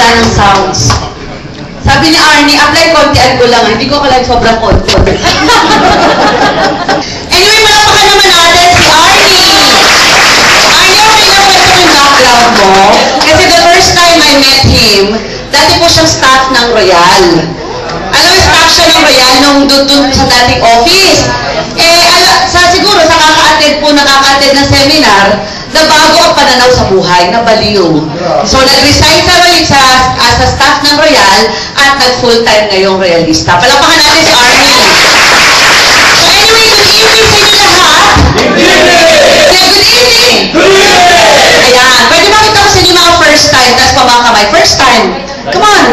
wala ng sounds. Sabi ni Arnie, apply kontian ko lang. Hindi ko akala sobrang konti. Anyway, malapakan naman natin si Arnie. Arnie, okay na kwento yung background mo. Kasi the first time I met him, dati po siyang staff ng Royal. Alam mo, staff siya ng Royal nung doon sa dating office. Siguro sa nakaka-attend ng seminar, na bago ang pananaw sa buhay, na baliw. So, nag-resign sa as a staff ng Royal at nag-full-time ngayong Royalista. Palapakan natin si Arnie. So, anyway, good evening sa inyo lahat. Good evening. Ayan. Pwede ba kita ko sa inyo mga first time, tapos pamakamay. First time. Come on.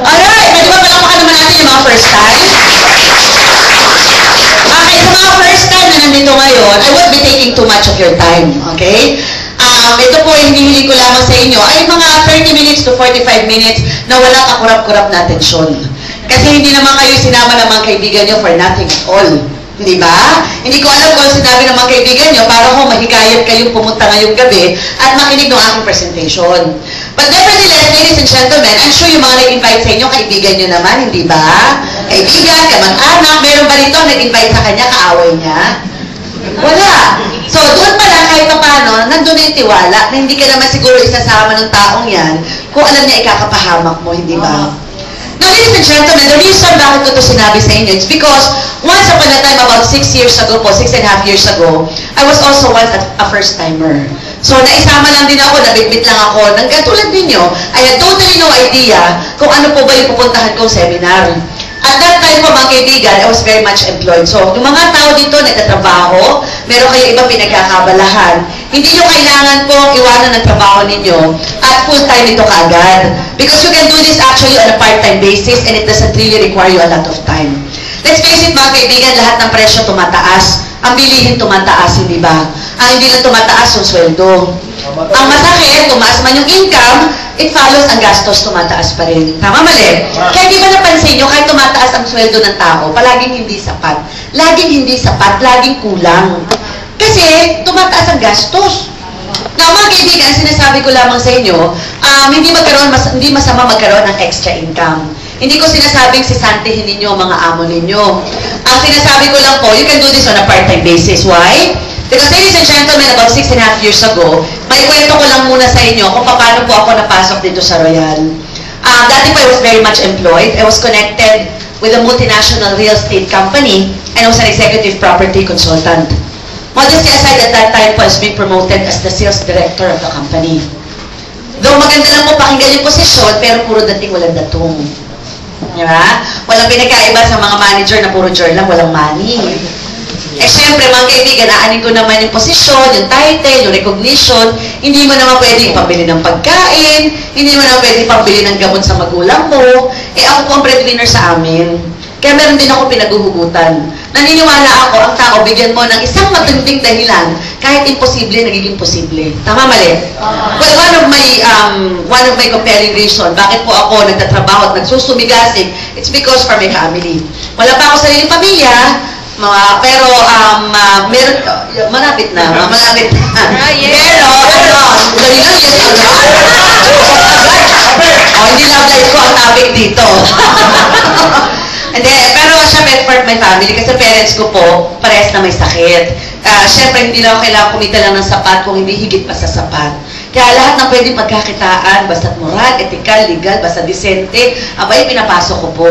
Alright. Pwede ba palapakan naman natin yung mga first time? Okay, sa mga first time na nandito ngayon, I won't be taking too much of your time, okay? Ito po, hinihiling ko lamang sa inyo ay mga 30 minutes to 45 minutes na walang kakurap-kurap na atensyon. Kasi hindi naman kayo sinama ng mga kaibigan nyo for nothing at all. Hindi ba? Hindi ko alam kung sinabi ng mga kaibigan nyo para kung mahikayat kayong pumunta ngayong gabi at makinig ng aking presentation. But nevertheless, ladies and gentlemen, I'm sure yung mga nag-invite sa inyo, kaibigan nyo naman, hindi ba? Kaibigan, kamag-anak, meron ba rito nag-invite sa kanya, kaaway niya? Wala. So, doon pa lang kahit paano, nandun na yung tiwala na hindi ka naman siguro isasama ng taong yan kung alam niya ikakapahamak mo, hindi ba? Now, ladies and gentlemen, the reason bakit ko ito sinabi sa inyo is because once upon a time, about 6 years ago po, 6.5 years ago, I was also once a first-timer. So, naisama lang din ako, nabitbit lang ako, ng katulad ninyo, I had totally no idea kung ano po ba yung pupuntahan kong seminar. At that time po, mga kaibigan, I was very much employed. So, yung mga tao dito, nagtatrabaho, meron kayo ibang pinagkakabalahan. Hindi nyo kailangan pong iwanan ng trabaho ninyo at full-time ito kaagad. Because you can do this actually on a part-time basis and it doesn't really require you a lot of time. Let's face it, mga kaibigan, lahat ng presyo tumataas. Ang bilihin tumataas, hindi ba? Ang hindi lang tumataas yung sweldo. Ang masakit, tumaas man yung income, it follows ang gastos, tumataas pa rin. Tama, mali? Kaya di ba napansin nyo, kahit tumataas ang sweldo ng tao, palaging hindi sapat. Laging hindi sapat, laging kulang. Kasi, tumataas ang gastos. Now, mga kaibigan, sinasabi ko lamang sa inyo, hindi masama magkaroon ng extra income. Hindi ko sinasabing sisantihin ninyo ang mga amo ninyo. Ang sinasabi ko lang po, you can do this on a part-time basis. Why? Because ladies and gentlemen, about 6.5 years ago, may kwento ko lang muna sa inyo kung paano po ako napasok dito sa Royal. Dati po I was very much employed. I was connected with a multinational real estate company and I was an executive property consultant. Modesty aside, at that time po I was being promoted as the sales director of the company. Though maganda lang po pakinggan yung posisyon, pero puro dating walang datong. Diba? Walang pinagkaiba sa mga manager na puro journal, walang money. Eh, syempre, mga kaibigan, aanin ko naman yung posisyon, yung title, yung recognition. Hindi mo naman pwede pambili ng pagkain, hindi mo naman pwede pambili ng gamot sa magulang mo. Eh, ako po ang breadwinner sa amin. Kaya meron din ako pinaguhugutan. Naniniwala ako, ang tao, bigyan mo ng isang matinding dahilan, kahit imposible, nagiging posible. Tama, mali? Well, one of my compelling reason, bakit po ako nagtatrabaho at nagsusumigasig, it's because for my family. Wala pa ako sariling pamilya, pero meron, malapit na. Pero, dali lang, yes, hindi love life ko ang topic dito. Pero syempre, part my family, kasi parents ko po, parehas na may sakit. Syempre, hindi lang ako kailangan kumita lang ng sapat kung hindi higit pa sa sapat. Kaya lahat ng pwedeng pagkakitaan, basta't moral, ethical, legal, basta disente, abay, pinapasok ko po.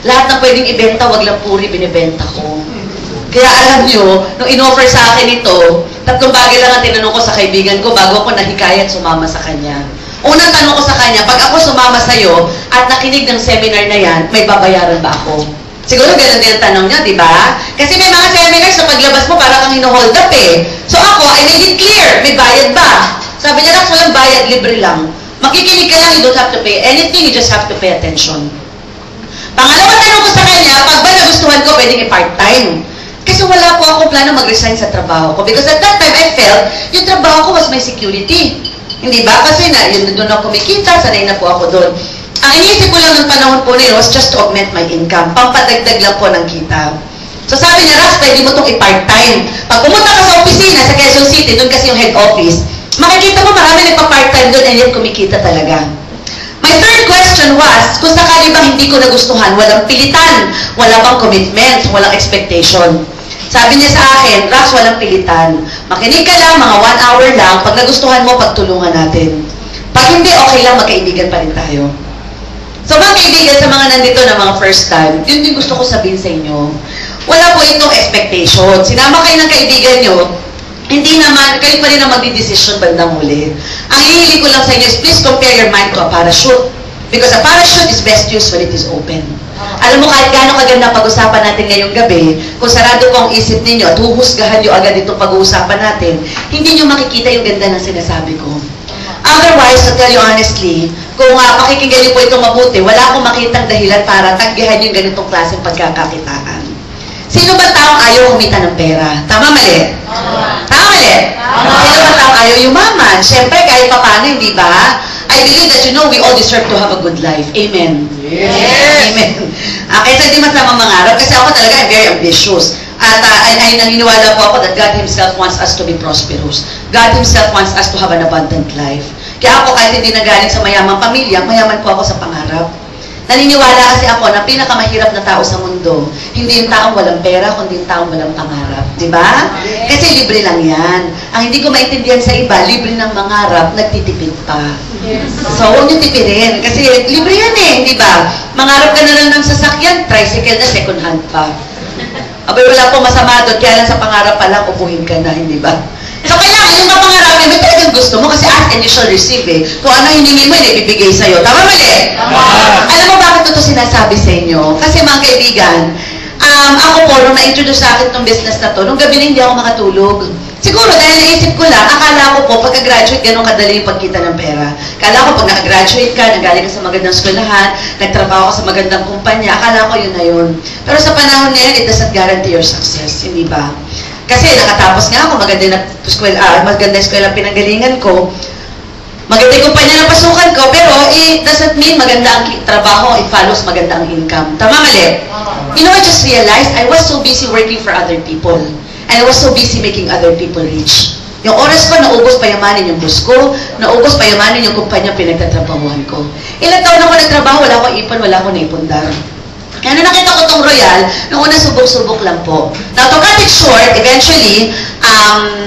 Lahat ng pwedeng ibenta, wag lang puri, binibenta ko. Kaya alam nyo, nung in-offer sa akin ito, 3 bagay lang ang tinanong ko sa kaibigan ko bago ako nahikayat sumama sa kanya. Unang tanong ko sa kanya, pag ako sumama sa'yo at nakinig ng seminar na yan, may babayaran ba ako? Siguro ganun din ang tanong niya, di ba? Kasi may mga seminars na paglabas mo, parang kang hino-hold up eh. So ako, I made it clear, may bayad ba? Sabi niya, walang bayad, libre lang. Makikinig ka lang, you don't have to pay anything, you just have to pay attention. Pangalawang tanong ko sa kanya, pag ba nagustuhan ko, pwedeng i-part-time. Kasi wala po akong plano mag-resign sa trabaho ko. Because at that time, I felt, yung trabaho ko was my security. Hindi ba? Kasi yun doon ako kumikita, sanay na po ako doon. Ang iniisip ko lang ng panahon po na yun was just to augment my income. Pampadagdag lang po ng kita. So sabi niya, Rax, pwede mo itong i-part-time. Pag pumunta ka sa opisina, sa Quezon City, doon kasi yung head office, makikita mo marami nagpa-part-time doon and yet kumikita talaga. My third question was, kung sakali bang hindi ko nagustuhan, walang pilitan, wala bang commitment, walang expectation. Sabi niya sa akin, Rax, walang pilitan. Makinig ka lang, mga 1 hour lang. Pag nagustuhan mo, pagtulungan natin. Pag hindi, okay lang, magkaibigan pa rin tayo. So mga kaibigan, sa mga nandito na mga first time, yun din gusto ko sabihin sa inyo. Wala po itong expectation. Sinama kayo ng kaibigan nyo, hindi naman, kayo pa rin ang magdidesisyon bandang huli. Ang hihiling ko lang sa inyo is please compare your mind to a parachute. Because a parachute is best used when it is open. Alam mo, kahit gaano kaganda pag-usapan natin ngayong gabi, kung sarado po ang isip ninyo at huhusgahan nyo agad itong pag-uusapan natin, hindi nyo makikita yung ganda ng sinasabi ko. Otherwise, to tell you honestly, kung pakikinggan nyo po itong mabuti, wala akong makitang dahilan para taggihan yung ganitong klaseng pagkakakitaan. Sino ba taong ayaw kumita ng pera? Tama, mali? Tama, mali? Sino ba taong ayaw yumaman? Siyempre, kahit pa paano, hindi ba? I believe that we all deserve to have a good life. Amen? Yes! Amen. Kaysa hindi masama mangarap, kasi ako talaga I'm very ambitious. At ay naniniwala po ako that God Himself wants us to be prosperous. God Himself wants us to have an abundant life. Kaya ako, kahit hindi nagaling sa mayamang pamilya, mayaman po ako sa pangarap. Naniniwala kasi ako na pinakamahirap na tao sa mundo, hindi yung taong walang pera, kundi yung taong walang pangarap. Diba? Kasi libre lang yan. Ang hindi ko maintindihan sa iba, libre ng mangarap, nagtitipid pa. So, huwag nyo tipirin. Kasi libre yan eh, di ba? Mangarap ka na lang ng sasakyan, tricycle na second hand pa. Abay, wala pong masama doon, kaya lang sa pangarap pa lang, upuhin ka na, hindi ba? So, kailangan yung mga pangarapin, may talagang gusto mo kasi ask and you shall receive eh. Kung ano hiningi mo, ibibigay sa'yo. Tama, mali? Alam mo bakit ito sinasabi sa inyo? Kasi mga kaibigan, ako po, nung na-introduce sa akin itong business na to, nung gabi na hindi ako makatulog. Siguro dahil naisip ko lang, akala ko po, pagka-graduate, ganun kadali yung pagkita ng pera. Akala ko pag naka-graduate ka, nagaling ka sa magandang eskwelahan, nagtrabaho ka sa magandang kumpanya, akala ko yun na yun. Pero sa panahon ngayon, it doesn't guarantee your success, hindi ba? Kasi nakatapos nga ako, maganda eskwela pinanggalingan ko, maganda yung kumpanya ng pasukan ko, pero it doesn't mean maganda ang trabaho, it follows maganda ang income. Tama, mali? You know, I just realized I was so busy working for other people. And I was so busy making other people rich. Yung oras ko, naubos payamanin yung boss ko, naubos payamanin yung kumpanya pinagtatrabahuan ko. Ilang taon ako nagtrabaho, wala akong ipon, wala akong naipundar. Kaya nung nakita ko tong Royal, nung una subok-subok lang po. Now, to cut it short, eventually,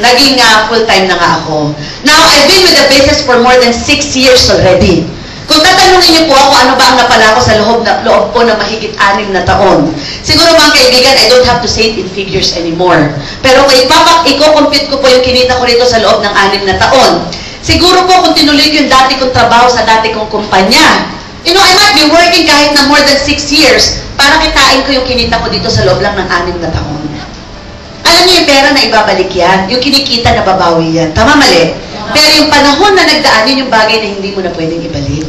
naging full-time na nga ako. Now, I've been with the business for more than 6 years already. Kung tatanungin niyo po ako, ano ba ang napala ko sa loob po na mahigit 6 na taon, siguro mga kaibigan, I don't have to say it in figures anymore. Pero kung i-compute ko po yung kinita ko rito sa loob ng 6 na taon, siguro po kung tinuloy ko yung dati kong trabaho sa dati kong kumpanya, I might be working kahit na more than 6 years para kitain ko yung kinita ko dito sa loob lang ng 6 na taon. Alam niyo yung pera na ibabalik yan, yung kinikita na babawi yan. Tama, mali? Pero yung panahon na nagdaan, yun yung bagay na hindi mo na pwedeng ibalik.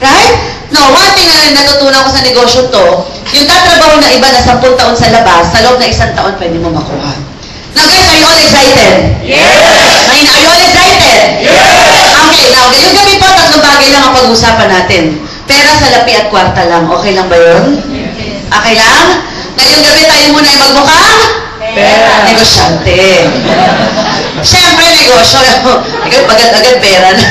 Right? No, one thing na natutunan ko sa negosyo to, yung tatrabaho na iba na 10 taon sa labas, sa loob na 1 taon pwede mo makuha. Now guys, are you all excited? Yes! Are you all excited? Yes! Okay, now, ngayong gabi po, 3 bagay lang ang pag-usapan natin. Pera, salapi at kwarta lang. Okay lang ba yun? Yes. Okay lang? Ngayong gabi tayo muna ay magmukhang? Pera. Negosyante. Siyempre, negosyo. Agad-agad pera na.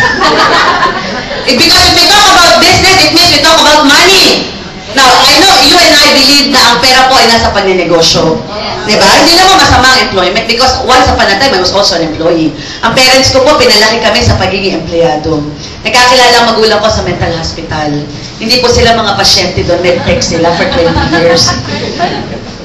Because if we talk about business, it means we talk about money. Now, I know you and I believe na ang pera po ay nasa paninegosyo. Diba? Hindi naman masama ang employment because once upon a time, I was also an employee. Ang parents ko po, pinalaki kami sa pagiging empleyado. Nagkakilala ang magulang ko sa mental hospital. Hindi po sila mga pasyente doon, medtech sila for 20 years.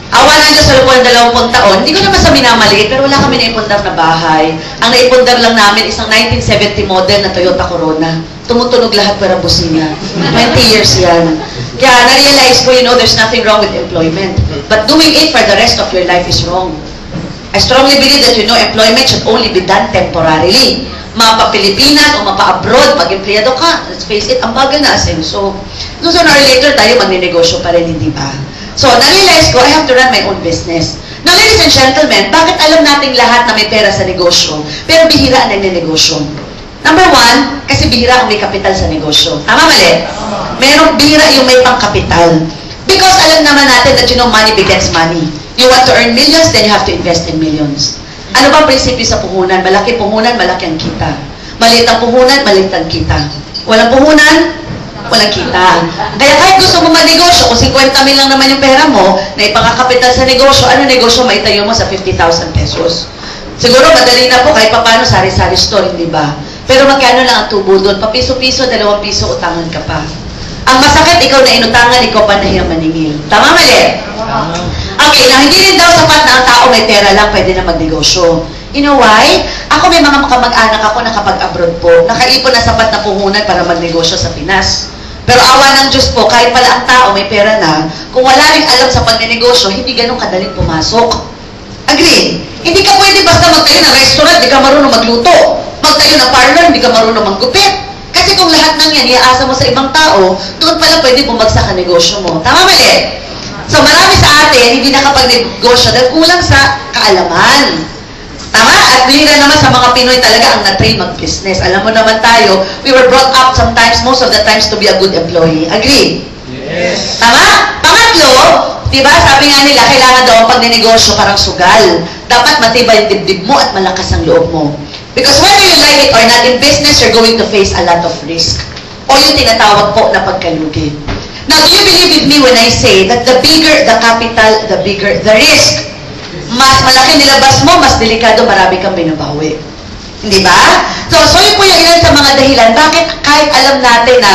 Awa na Diyos sa loob ng 20 taon, hindi ko naman sa minamaliit, pero wala kami naipundar na bahay. Ang naipundar lang namin, isang 1970 model na Toyota Corona. Tumutunog lahat para busina. 20 years yan. Kaya na-realize ko, there's nothing wrong with employment. But doing it for the rest of your life is wrong. I strongly believe that employment should only be done temporarily. Mapa-Pilipinas o mapa-abroad, mag-empleyado ka, let's face it, ang baga na asenso. So, sooner or later, tayo magninegosyo pa rin, hindi ba? So, na-realize ko, I have to run my own business. Now, ladies and gentlemen, bakit alam nating lahat na may pera sa negosyo, pero bihira ang nagnenegosyo? Number 1, kasi bihira ang may kapital sa negosyo. Tama, mali? Merong bihira yung may pangkapital. Because alam naman natin that money begets money. You want to earn millions, then you have to invest in millions. Ano ba ang prinsipyo sa puhunan? Malaki puhunan, malaki ang kita. Maliit ang puhunan, maliit ang kita. Walang puhunan, walang kita. Kaya kahit gusto mo magnegosyo, kung 50 mil lang naman yung pera mo, na ipangakapital sa negosyo, ano negosyo maitayo mo sa 50,000 pesos? Siguro madali na po kahit paano sari-sari store, hindi ba? Pero magkano lang ang tubo doon? Papiso-piso, 2 piso, utangan ka pa. Ang masakit, ikaw na inutangan, ikaw pa nahiyang maningil. Tama, mali? Okay, na hindi rin daw sapat na ang tao may pera lang, pwede na magnegosyo. You know why? Ako may mga kamag-anak ako na kapag abroad po, nakaipon na sapat na puhunan para magnegosyo sa Pinas. Pero awa ng Diyos po, kahit pala ang tao may pera na, kung wala rin alam sa pagnenegosyo, hindi ganun kadaling pumasok. Agree? Hindi ka pwede basta magtayo ng restaurant, hindi ka marunong magluto. Magtayo ng parlor, hindi ka marunong maggupit. Kasi kung lahat ng yan, iaasa mo sa ibang tao, doon pala pwede bumagsak ang negosyo mo. Tama mali? So marami sa atin, hindi nakapag-negosyo dahil kulang sa kaalaman. Tama? At bihira naman sa mga Pinoy talaga ang na-train mag-business. Alam mo naman tayo, we were brought up sometimes, most of the times, to be a good employee. Agree? Yes. Tama? Pangatlo, diba, sabi nga nila, kailangan daw ang pagnenegosyo parang sugal. Dapat matibay yung dibdib mo at malakas ang loob mo. Because whether you like it or not, in business, you're going to face a lot of risk. O yung tinatawag po na pagkalugi. Now, do you believe with me when I say that the bigger the capital, the bigger the risk? Mas malaki nilabas mo, mas delikado, marami kang binabawi. Hindi ba? So yun po yung ilan sa mga dahilan. Bakit kahit alam natin na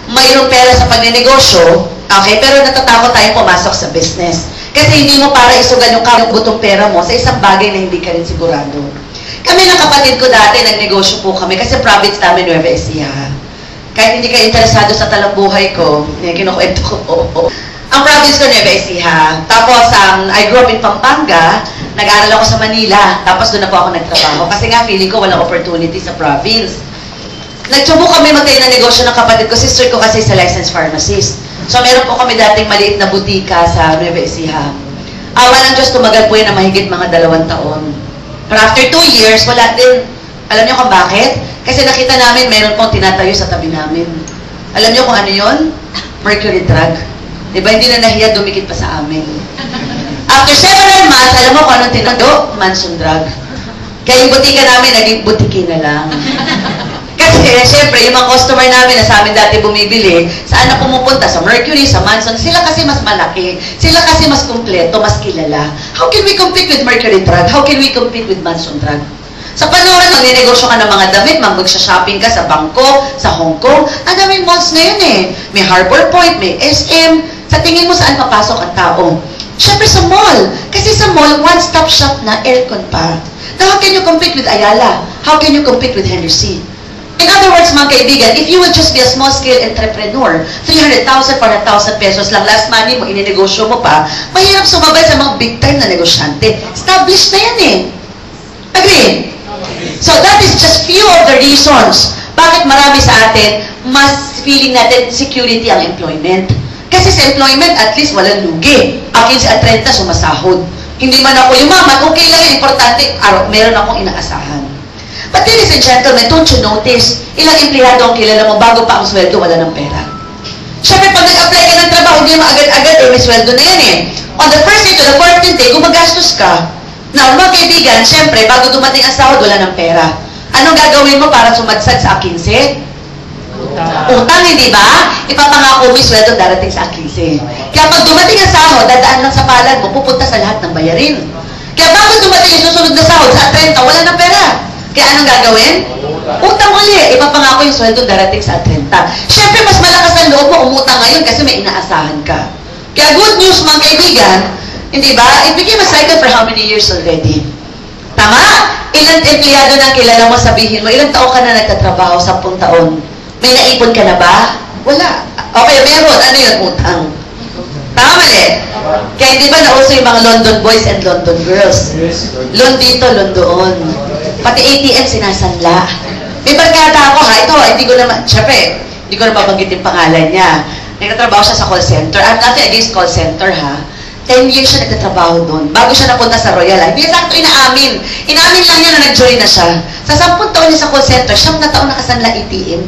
mayroong pera sa pagnenegosyo, okay, pero natatakot tayong pumasok sa business. Kasi hindi mo para isugal yung butong pera mo sa isang bagay na hindi ka rin sigurado. Kami ng kapatid ko dati, nagnegosyo po kami kasi province namin Nueva Ecija. Kahit hindi ka interesado sa talambuhay ko, kinukwento ko po. Ang province ko Nueva Ecija. Tapos, I grew up in Pampanga, nag-aaral ako sa Manila, tapos doon na po ako nagtrabaho. Kasi nga, feeling ko walang opportunity sa province. Nagsubo kami magtayo ng negosyo ng kapatid ko, sister ko kasi sa licensed pharmacist. So, meron po kami dating maliit na butika sa Nueva Ecija. Awa ng Diyos, tumagal po yun na mahigit mga 2 taon. Pero after 2 years, wala din. Alam niyo kung bakit? Kasi nakita namin, meron pong tinatayo sa tabi namin. Alam niyo kung ano yun? Mercury drug. Diba, hindi na nahiya, dumikit pa sa amin. After several months, alam mo kung anong tinado? Manson drug. Kaya yung butika namin, naging butiki na lang. Kasi, syempre, yung mga customer namin na sa amin dati bumibili, saan na pumupunta? Sa Mercury, sa Manson. Sila kasi mas malaki. Sila kasi mas kumpleto, mas kilala. How can we compete with Mercury drug? How can we compete with Manson drug? Sa panahon, magninegosyo ka ng mga damit, mag-shopping ka sa Bangkok, sa Hong Kong, ang daming malls ngayon eh. May Harbor Point, may SM. Sa tingin mo saan papasok ang tao? Siyempre sa mall. Kasi sa mall, one-stop shop na, aircon pa. Now, how can you compete with Ayala? How can you compete with Henry C? In other words, mga kaibigan, if you will just be a small-scale entrepreneur, 300,000, 400,000 pesos lang, last money mo, ininegosyo mo pa, mahirap sumabay sa mga big-time na negosyante. Established na yan eh. Agree? So that is just few of the reasons bakit marami sa atin mas feeling natin security ang employment. Kasi sa employment, at least walang lugi. Akin sa 30 sumasahod. Hindi man ako yumaman, okay lang, importante, meron akong inaasahan. But ladies and gentlemen, don't you notice, ilang empleyado ang kilala mo bago pa ang sweldo, wala ng pera. Siyempre, pag nag-apply ka ng trabaho, hindi mo agad-agad, may sweldo na yan eh. On the first day to the 14th day, gumagastos ka. Now, mga kaibigan, siyempre, bago dumating ang sahod, wala ng pera. Anong gagawin mo para sumadsad sa 15? Utang, hindi ba? Ipapangako mo yung sweldo darating sa 15. Kaya pag dumating ang sahod, dadaan lang sa palad mo, pupunta sa lahat ng bayarin. Kaya bago dumating yung susunod na sahod, sa 30, wala ng pera. Kaya anong gagawin? Utang uli. Ipapangako yung sweldo darating sa 30. Siyempre, mas malakas ang loob mo umutang ngayon kasi may inaasahan ka. Kaya good news, mga kaibigan, hindi ba? It became a cycle for how many years already? Tama? Ilang empleyado na kilala mo, sabihin mo, ilang taon ka na nagtatrabaho? 10 taon. May naipon ka na ba? Wala. Okay, meron. Ano yun? Utang. Tama mali? Kaya hindi ba nauso yung mga London boys and London girls? Loan dito, loan doon. Pati ATM sinasanla. May barkada ako ha. Ito, hindi ko naman, syempre, hindi ko na mabanggit yung pangalan niya. Nagtatrabaho siya sa call center. I'm nothing against call center ha. 10 years siya nagtatrabaho doon. Bago siya napunta sa Royal. Hindi sakto inaamin. Inaamin lang niya na nag-join na siya. Sa 10 taon niya sa call center, 9 na taon nakasanla ATM.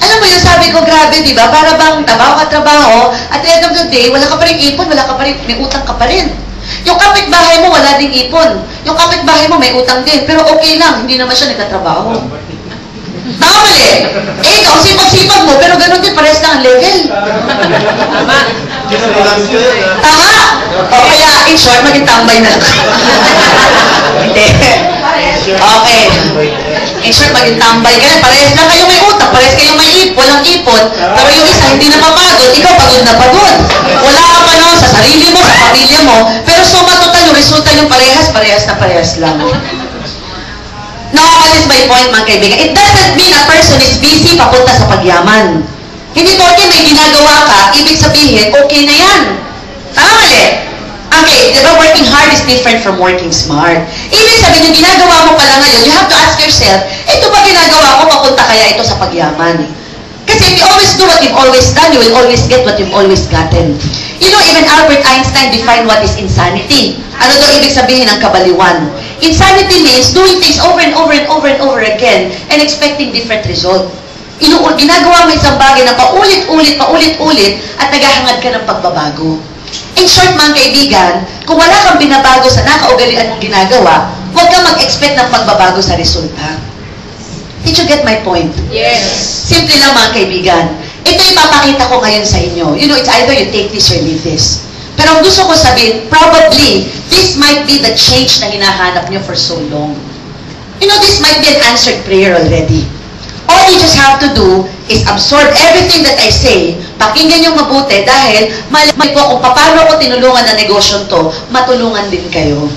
Alam mo yun, sabi ko, grabe, di ba? Para bang trabaho, at the end of the day, wala ka pa rin ipon, wala ka pa rin, may utang ka pa rin. Yung kapitbahay mo, wala ding ipon. Yung kapitbahay mo, may utang din. Pero okay lang, hindi naman siya nagtatrabaho. Tama mali. Eh, ikaw, sipag-sipag sipag mo, pero ganun din, parehas lang ang level. Tama! O kaya, in short, maging tambay na lang. Hindi. Okay. In short, maging tambay ka na. Parehas lang kayong may utang, parehas kayong may walang ipon, pero yung isa hindi na mapagod, ikaw pagod na pagod. Wala ka pa noon sa sarili mo, sa pamilya mo, pero suma total yung resulta yung parehas na parehas lang. Now, what is my point, mga kaibigan? It doesn't mean a person is busy papunta sa pagyaman. Hindi porke may ginagawa ka, ibig sabihin, okay na yan. Tama mali? Okay, di ba working hard is different from working smart. Ibig sabihin, yung ginagawa mo pala ngayon, you have to ask yourself, ito ba ginagawa ko, papunta kaya ito sa pagyaman? Kasi if you always do what you've always done, you will always get what you've always gotten. You know, even Albert Einstein defined what is insanity. Ano daw ibig sabihin ng kabaliwan? Insanity means doing things over and over and over and over again and expecting different result. Ginagawa mo isang bagay na paulit-ulit at naghahangad ka ng pagbabago. In short, mga kaibigan, kung wala kang binabago sa nakaugalian mong ginagawa, huwag kang mag-expect ng pagbabago sa resulta. Did you get my point? Yes. Simple lang, mga kaibigan. Ito ipapakita ko ngayon sa inyo. You know, it's either you take this or leave this. Pero ang gusto ko sabihin, probably, this might be the change na hinahanap nyo for so long. You know, this might be an answered prayer already. All you just have to do is absorb everything that I say, pakinggan yung mabuti dahil malay ko kung paano ko tinulungan na negosyon to, matulungan din kayo.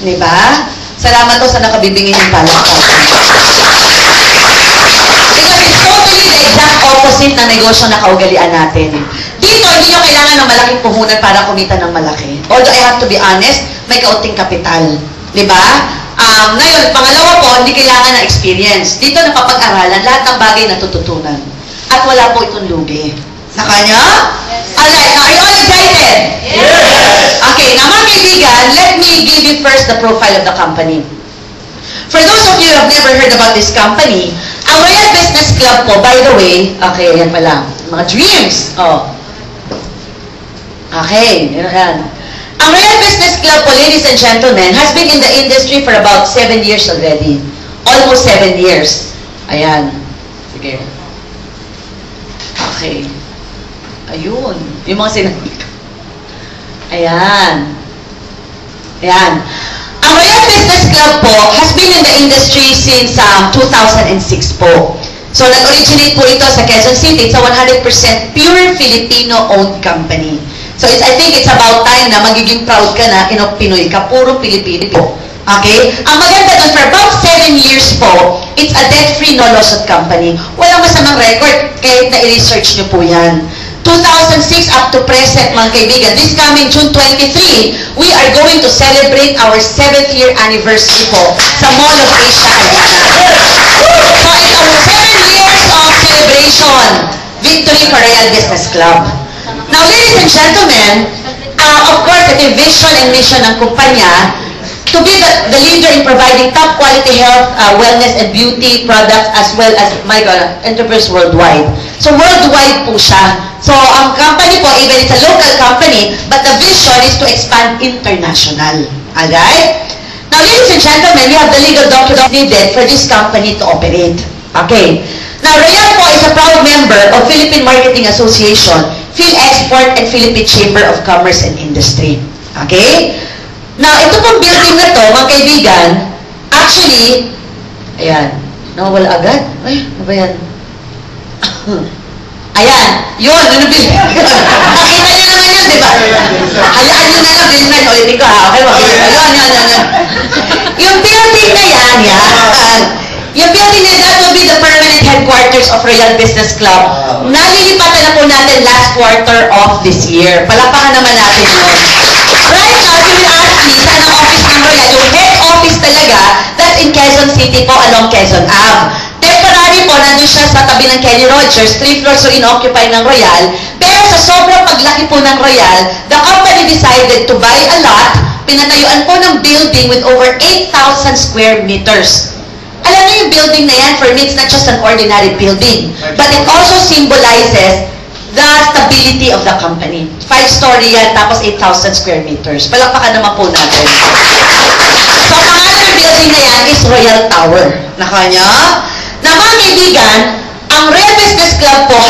Diba? Salamat to sa nakabibingin yung palakpakan. Because it's totally the exact opposite na negosyo na kaugalian natin. Dito, hindi nyo kailangan ng malaking puhunan para kumita ng malaki. Although I have to be honest, may kaunting kapital. Diba? Ngayon, pangalawa po, hindi kailangan ng experience. Dito napapag-aralan lahat ng bagay na tututunan. At wala po itong lugi. Nakanya? Yes. Alright, are you all excited? Yes! Okay, now mga kaibigan, let me give you first the profile of the company. For those of you who have never heard about this company, ang Royal Business Club po, by the way, okay, yan pala, mga dreams. Oh. Okay, yan. Ang Royal Business Club po, ladies and gentlemen, has been in the industry for about 7 years already. Almost 7 years. Ayan. Sige. Okay. Ayun. Yung mga sinabi ko. Ayan. Ayan. Ang Royal Business Club po has been in the industry since 2006 po. So, nag-originate po ito sa Quezon City. It's a 100% pure Filipino-owned company. So, I think it's about time na magiging proud ka na, Pinoy ka, puro Pilipino po. Okay? Ang maganda doon, for about 7 years po, it's a debt-free, no-lawsuit company. Walang masamang record, kahit na i-research nyo po yan. 2006 up to present, mga kaibigan, this coming June 23, we are going to celebrate our 7th year anniversary po sa Mall of Asia Arena. So, it's our 7 years of celebration. Victory for Royal Business Club. Now, ladies and gentlemen, of course, ito yung vision and mission ng kumpanya to be the leader in providing top quality health, wellness, and beauty products as well as, my God, enterprise worldwide. So, worldwide po siya. So, ang company po, even it's a local company, but the vision is to expand international. Alright? Now, ladies and gentlemen, we have the legal documents needed for this company to operate. Okay. Now, Royal po is a proud member of Philippine Marketing Association, PhilExport, and Philippine Chamber of Commerce and Industry. Okay? Now, ito pong building na to, mga kaibigan, actually, ayan, nawawala agad. Ay, ano ba yan? Ayan, yun, ano building? Nakita nyo naman yun, di ba? Hayaan nyo na lang, building na, ulitin ko ha, okay, yun. Yung building na yan, yung building na that will be the permanent headquarters of Royal Business Club. Nalilipatan na po natin last quarter of this year. Palakpakan naman natin yun. Right now, if you will ask me, saan ang office ng Royal? Yung head office talaga, that's in Quezon City po, along Quezon Ave. Temporary po, nandun siya sa tabi ng Kenny Rogers, 3 floors so inoccupy ng Royal. Pero sa sobrang paglaki po ng Royal, the company decided to buy a lot, pinatayuan po ng building with over 8,000 square meters. Alam niyo yung building na yan, for me, it's not just an ordinary building, but it also symbolizes the stability of the company. 5-story yan, tapos 8,000 square meters. Palakpakan naman po natin. So, ang pangalan ng building na yan is Royal Tower. Nakanya? Na mga kaibigan, ang Royal Business Club po po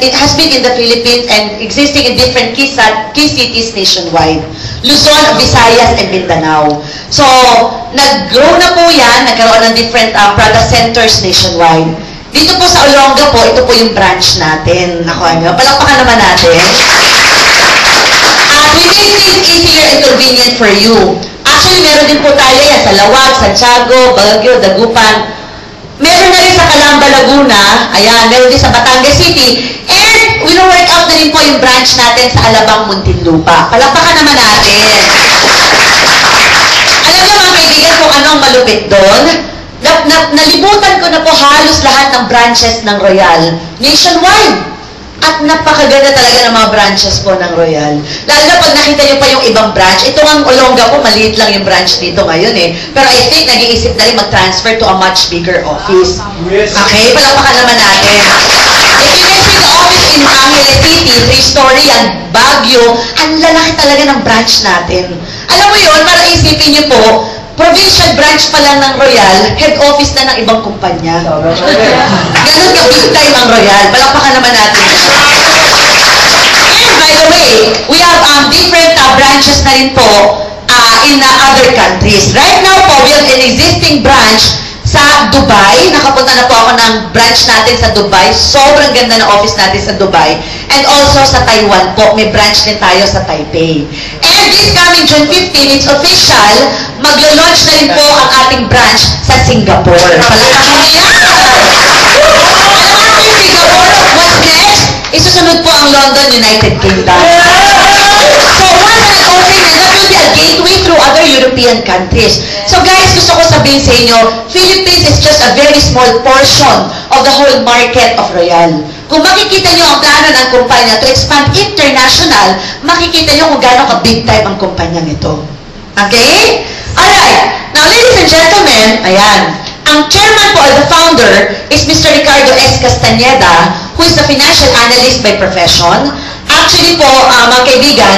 it has been in the Philippines and existing in different key cities nationwide. Luzon, Visayas, and Mindanao. So, nag-grow na po yan, nagkaroon ng different product centers nationwide. Dito po sa Olonga po, ito po yung branch natin. Nakuha nyo. Palakpakan naman natin. We make things easier and convenient for you. Actually, meron din po tayo yan sa Lawag, Santiago, Baguio, Dagupan. Meron na rin sa Calamba, Laguna. Ayan, meron din sa Batangas City. And, wino-work out na rin po yung branch natin sa Alabang, Muntinlupa. Palakpakan naman natin. Alam niyo mga kaibigan kung anong malupit doon? Nalibutan ko na po halos lahat ng branches ng Royal nationwide. At napakaganda talaga ng mga branches po ng Royal. Lalo na pag nakita niyo pa yung ibang branch. Ito ang Olonga po, maliit lang yung branch dito ngayon eh. Pero I think nag-iisip na rin mag-transfer to a much bigger office. Okay, palakpakan naman natin. If you can see the office in Angeles City, 3-story yan, Baguio, ang lalaki talaga ng branch natin. Alam mo yun, para isipin niyo po, provincial branch pa lang ng Royal, head office na ng ibang kumpanya. Ganun ka big time ang Royal. Palakpakan naman natin. And by the way, we have different branches na rin po in other countries. Right now po, we have an existing branch sa Dubai. Nakapunta na po ako ng branch natin sa Dubai. Sobrang ganda ng office natin sa Dubai. And also sa Taiwan po, may branch din tayo sa Taipei. And this coming June 15, it's official, maglo-launch na rin po ang ating branch sa Singapore. Palakpakan niya! Singapore, what's next? Isusunod po ang London, United Kingdom. So once that open, that will be a gateway through other European countries. So guys, gusto ko sabihin sa inyo, Philippines is just a very small portion of the whole market of Royal. Kung makikita nyo ang plano ng kumpanya to expand international, makikita nyo kung gaano ka-big time ang kumpanya nito. Okay? Alright. Now, ladies and gentlemen, ayan. Ang chairman po, or the founder, is Mr. Ricardo S. Castañeda, who is the financial analyst by profession. Actually po, mga kaibigan,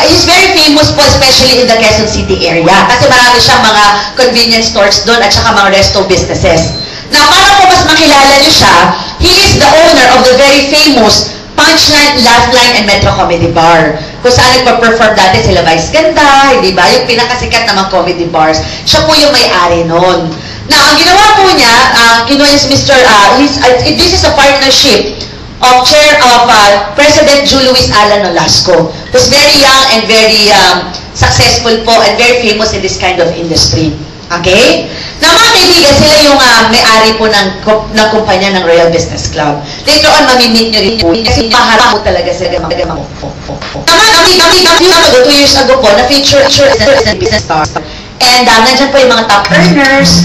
he's very famous po, especially in the Quezon City area. Kasi marami siyang mga convenience stores doon at saka mga resto businesses. Now, para po mas makilala niyo siya, he is the owner of the very famous Punchline, Laugh-Line, and Metro Comedy Bar. Kung saan nagpa-perform dati sila Vice Ganda, di ba? Yung pinakasikat na mga comedy bars. Siya po yung may-ari noon. Now, ang ginawa po niya, kinuha niya si Mr. This is a partnership of President Juan Luis Alan Nolasco, who's very young and very successful po and very famous in this kind of industry. Okay? Na mga kaibigan, sila yung may-ari po ng kumpanya ng Royal Business Club. Later on, mamimit nyo rin po. Kasi maharap po talaga sila mga kami 2 years ago po, na-feature as a business star. And nandyan po yung mga top earners.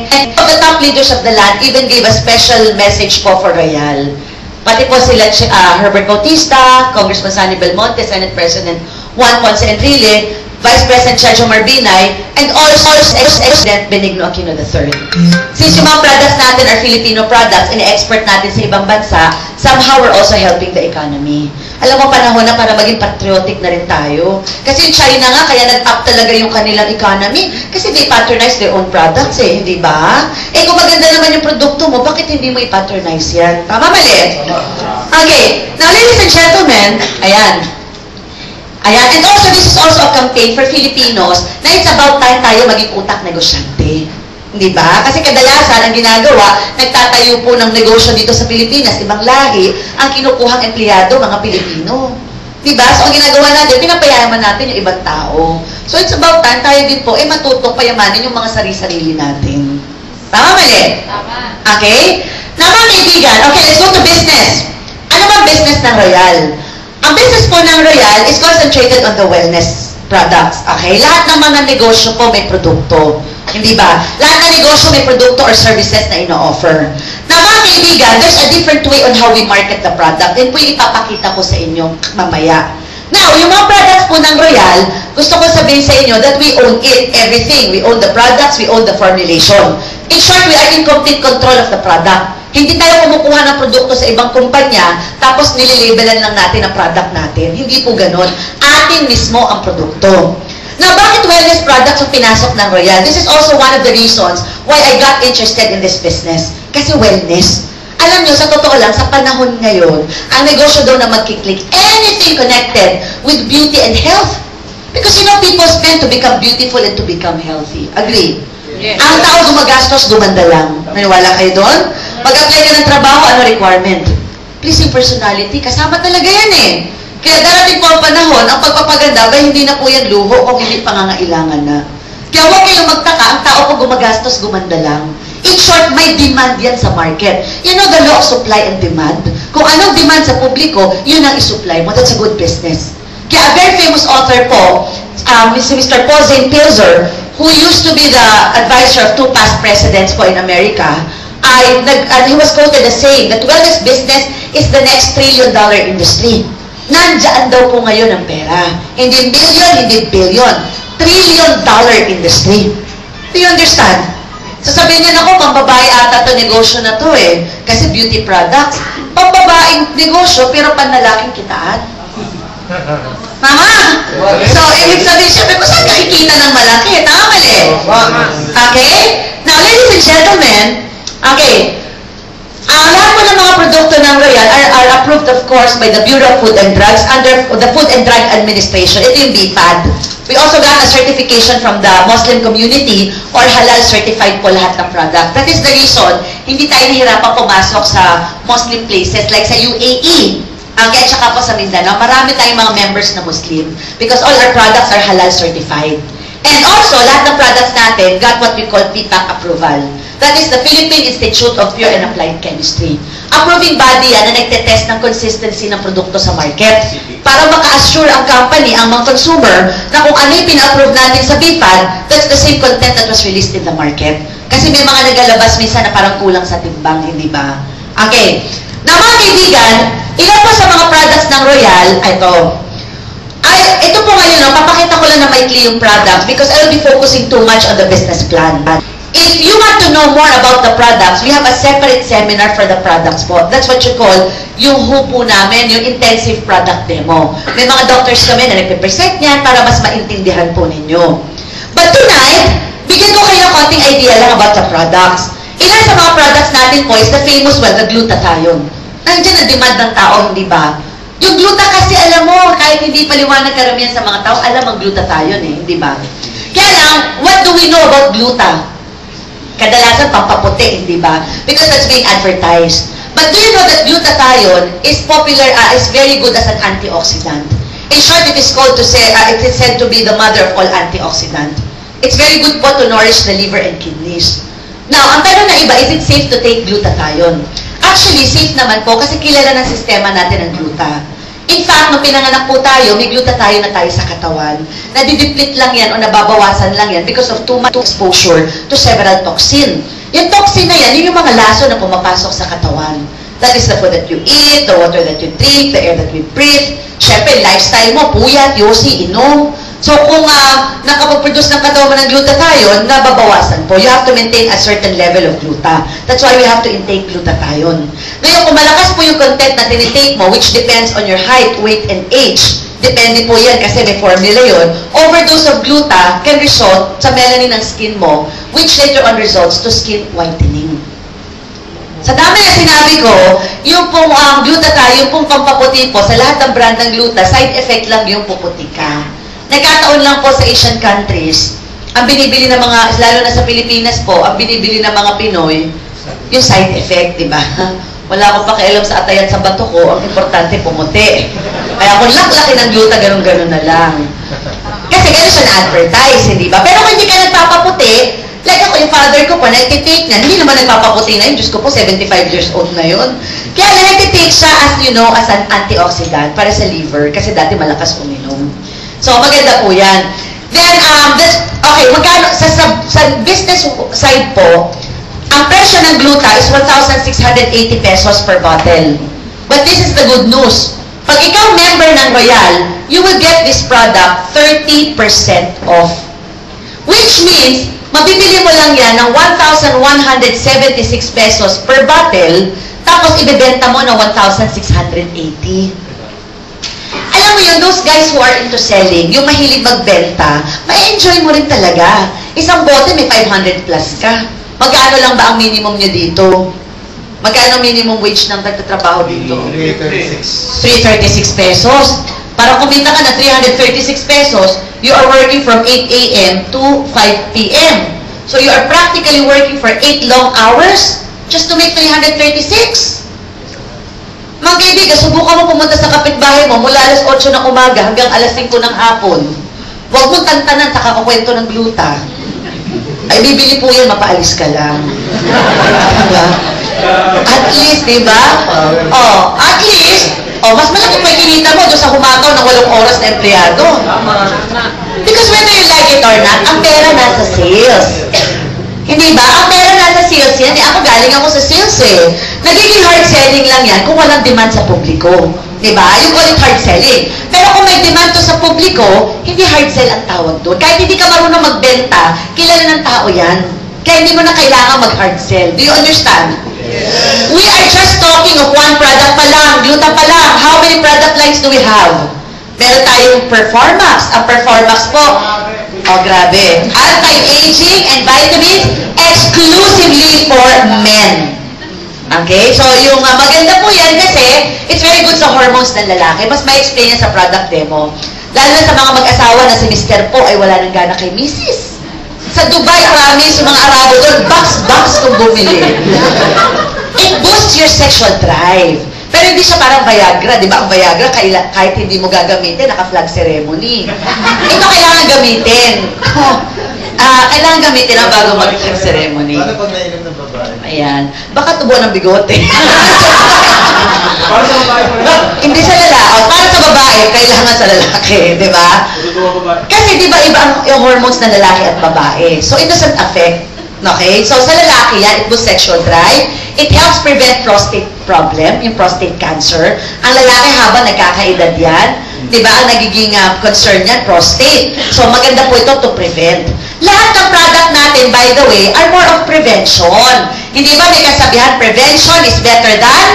And the top leaders of the land even gave a special message po for Royal. Pati po sila Herbert Bautista, Congressman Sonny Belmonte, Senate President Juan Ponce Enrile, Vice President Chacho Marbinay, and also Ex-President Benigno Aquino III. Since yung mga products natin are Filipino products, ini-export natin sa ibang bansa, somehow we're also helping the economy. Alam mo, panahon na para maging patriotic na rin tayo. Kasi yung China nga, kaya nag-up talaga yung kanilang economy. Kasi they patronize their own products eh, hindi ba? Eh, kung maganda naman yung produkto mo, bakit hindi mo i-patronize yan? Tama, mali? Okay. Now, ladies and gentlemen, ayan. Ayan. And also, this is also a campaign for Filipinos na it's about time tayo maging utak negosyante. Hindi ba? Kasi kadalasan, ang ginagawa, nagtatayo po ng negosyo dito sa Pilipinas, ibang lahi, ang kinukuhang empleyado, mga Pilipino. Di ba? So, ang ginagawa natin, pinapayaman natin yung ibang tao. So, it's about time tayo din po, matutong payamanin yung mga sarili-sarili natin. Tama, mali? Tama. Okay? Na mga kaibigan, okay, let's go to business. Ano bang business ng Royal? Ang business po ng Royal is concentrated on the wellness products. Okay? Lahat ng mga negosyo po may produkto. Hindi ba? Lahat ng negosyo may produkto or services na ino-offer. Na mga kaibigan, there's a different way on how we market the product. Then po yung ipapakita ko sa inyo mamaya. Now, yung mga products po ng Royal, gusto ko sabihin sa inyo that we own it, everything. We own the products, we own the formulation. In short, we are in complete control of the product. Hindi tayo kumukuha ng produkto sa ibang kumpanya, tapos nililibelan lang natin ang product natin. Hindi po ganun. Atin mismo ang produkto. Now, bakit wellness products ang pinasok ng Royal? This is also one of the reasons why I got interested in this business. Kasi wellness. Alam nyo, sa totoo lang, sa panahon ngayon, ang negosyo daw na magkiklik, anything connected with beauty and health. Because you know, people spend to become beautiful and to become healthy. Agree? Yes. Ang tao gumagastos, gumanda lang. Naniwala kayo doon? Pag-apply ka ng trabaho, ano requirement? Please, yung personality, kasama talaga yan eh. Kaya darating po ang panahon, ang pagpapaganda, ba hindi na po yan luho o hindi pangangailangan na. Kaya huwag kayong magtaka, ang tao po gumagastos, gumanda lang. In short, may demand yan sa market. You know the law of supply and demand? Kung anong demand sa publiko, yun ang isupply mo. That's a good business. Kaya a very famous author po, si Mr. Paul Zane Pilzer, who used to be the advisor of 2 past presidents po in America, and he was quoted as saying that wellness business is the next $1 trillion industry. Nandiyan daw po ngayon ang pera. Hindi million, hindi billion. $1 trillion industry. Do you understand? Sasabihin niya, ako, pambabae ata to negosyo na to eh. Kasi beauty products. Pambabaeng negosyo, pero panlalaking kitaan. Mama! So, ibig sabihin, syempre, kung saan nakikita ng malaki? Tama mali. Okay? Now, ladies and gentlemen, okay, lahat po ng mga produkto ng Royal are approved, of course, by the Bureau of Food and Drugs under the Food and Drug Administration. Ito yung BFAD. We also got a certification from the Muslim community or halal certified po lahat ng product. That is the reason, hindi tayo nahirapan pumasok sa Muslim places like sa UAE. At saka po sa Mindanao, marami tayong mga members na Muslim because all our products are halal certified. And also, lahat ng products natin got what we call PPAC approval. That is the Philippine Institute of Pure and Applied Chemistry. Approving body yan na nagtetest ng consistency ng produkto sa market para maka-assure ang company, ang mga consumer, na kung ano yung pina-approve natin sa BFAD, that's the same content that was released in the market. Kasi may mga nagalabas minsan na parang kulang sa timbang, hindi ba? Okay. Now, mga kaibigan, ilan po sa mga products ng Royal, ito po ngayon, papakita ko lang na maikli yung product because I will be focusing too much on the business plan. If you want to know more about the products, we have a separate seminar for the products po. That's what you call yung HU po namin, yung intensive product demo. May mga doctors kami na nagpe-present niyan para mas maintindihan po ninyo. But tonight, bigyan ko kayo ng konting idea lang about the products. Ilan sa mga products natin po is the famous, the glutathione. Nandiyan ang demand ng tao, hindi ba? Yung gluta kasi, alam mo, kahit hindi paliwanag karamihan sa mga tao, alam ang glutathione eh, hindi ba? Kaya lang, what do we know about gluta? Kadalasan pampaputi, hindi ba? Because that's being advertised. But do you know that glutathione is popular, is very good as an antioxidant? In short, it is called to say, it is said to be the mother of all antioxidant. It's very good po to nourish the liver and kidneys. Now, ang tanong na iba, is it safe to take glutathione? Actually, safe naman po kasi kilala ng sistema natin ang gluta. In fact, nung pinanganak po tayo, may glutathione na tayo sa katawan. Nadideplete lang yan o nababawasan lang yan because of too much exposure to several toxin. Yung toxin na yan, yun yung mga laso na pumapasok sa katawan. That is the food that you eat, the water that you drink, the air that we breathe. Siyempre, lifestyle mo, puyat, yosi, inom. So, kung nakapag-produce ng katawan mo ng glutathione, nababawasan po. You have to maintain a certain level of gluta. That's why we have to intake glutathione. Ngayon, kung malakas po yung content na tinitake mo, which depends on your height, weight, and age, depende po yan kasi may formula yun, overdose of gluta can result sa melanin ng skin mo, which later on results to skin whitening. Sa dami na sinabi ko, yung pong glutathione, yung pong pampaputi po, sa lahat ng brand ng gluta, side effect lang yung puputi ka. Nagkataon lang po sa Asian countries, ang binibili ng mga, lalo na sa Pilipinas po, ang binibili ng mga Pinoy, yung side effect, di ba? Wala akong pakialam sa atay at sa bato ko, ang importante pumuti. Kaya kung laki ng gluta, ganun-ganun na lang. Kasi ganun siya na-advertise, hindi ba? Pero kung hindi ka nagpapaputi, like ako, yung father ko po, nagtitake na, hindi naman nagpapaputi na yun, Diyos ko po, 75 years old na yun. Kaya nagtitake siya as, you know, as an antioxidant para sa liver, kasi dati malakas uminom. So, maganda po yan. Then, okay, magkano, sa business side po, ang presyo ng gluta is 1,680 pesos per bottle. But this is the good news. Pag ikaw member ng Royal, you will get this product 30% off. Which means, mabibili mo lang yan ng 1,176 pesos per bottle, tapos ibebenta mo ng 1,680. Alam mo yun, those guys who are into selling, yung mahilig magbenta, ma-enjoy mo rin talaga. Isang bote may 500 plus ka. Magkano lang ba ang minimum nyo dito? Magkano minimum wage ng nagtatrabaho dito? 336. 336 pesos. Para kumita ka na 336 pesos, you are working from 8 a.m. to 5 p.m. So you are practically working for 8 long hours just to make 336. Mga kaibigan, subukan mo pumunta sa kapitbahay mo mula alas 8 ng umaga hanggang alas 5 ng hapon. Huwag mong tantanan sa kakakwento ng gluta. Ay, bibili po yan, mapaalis ka lang. Diba? At least, diba? Oh, at least, mas malaki pa kinita mo doon sa humakaw ng 8 oras na empleyado. Because whether you like it or not, ang pera nasa sales. Hindi ba? Ang pera nasa sales yan. Ako galing ako sa sales eh. Nagiging hard selling lang yan kung walang demand sa publiko. Diba? You call it hard selling. Pero kung may demand to sa publiko, hindi hard sell ang tawag doon. Kahit hindi ka marunong magbenta, kilala ng tao yan. Kaya hindi mo na kailangan mag-hard sell. Do you understand? Yes. We are just talking of one product pa lang, gluta pa lang. How many product lines do we have? Meron tayong Performax. Ang Performax po, grabe. Anti-aging and vitamins exclusively for men. Okay? So, yung maganda po yan kasi it's very good sa hormones ng lalaki. Mas may explain yan sa product demo. Lalo na sa mga mag-asawa na si Mr. po ay wala nang gana kay Mrs. Sa Dubai, promise, yung mga Arabo doon, box kung bumili. It boosts your sexual drive. Pero hindi siya parang Viagra, di ba? Ang Viagra, kahit hindi mo gagamitin, naka-flag ceremony. Ito kailangan gamitin. Kailangan gamitin ang bago mag-flag ceremony. Paano pag nainom ng babae? Ayan. Baka tubuan ng bigote. Para sa babae po na. Hindi sa lalaki. Para sa babae, kailangan sa lalaki, di ba? Kasi di ba iba yung hormones ng lalaki at babae. So it doesn't affect. Okay? So sa lalaki yan, it boosts sexual drive. It helps prevent prostate problem, yung prostate cancer. Ang lalaki habang nagkakaedad yan, di ba, ang nagiging concern niyan, prostate. So maganda po ito to prevent. Lahat ng product natin, by the way, are more of prevention. Hindi ba may kasabihan, prevention is better than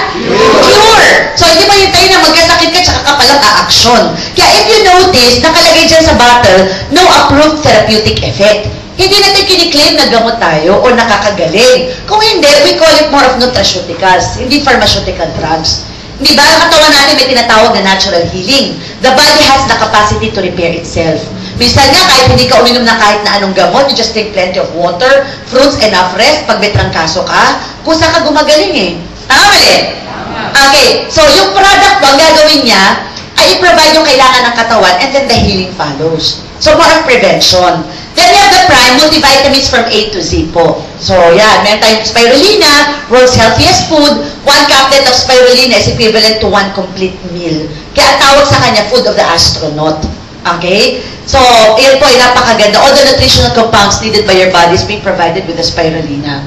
cure. So hindi mo hintayin na magkasakit ka, tsaka ka palang a-action. Kaya if you notice, nakalagay dyan sa bottle, no approved therapeutic effect. Hindi natin kiniklaim na gamot tayo o nakakagaling. Kung hindi, we call it more of nutraceuticals, hindi pharmaceutical drugs. Hindi ba? Ang katawan natin may tinatawag na natural healing. The body has the capacity to repair itself. Minsan nga, kahit hindi ka uminom na kahit na anong gamot, you just take plenty of water, fruits, enough rest, pag may trangkaso ka, kusa ka gumagaling eh. Tama mali? Okay, so yung product mo, ang gagawin niya, ay i-provide yung kailangan ng katawan and then the healing follows. So more on prevention. Then we have the Prime multivitamins from A to Z po. So yan, meron tayong spirulina, world's healthiest food. 1 caplet of spirulina is equivalent to 1 complete meal. Kaya ang tawag sa kanya, food of the astronaut. Okay? So, yun po ay napakaganda. All the nutritional compounds needed by your body is being provided with the spirulina.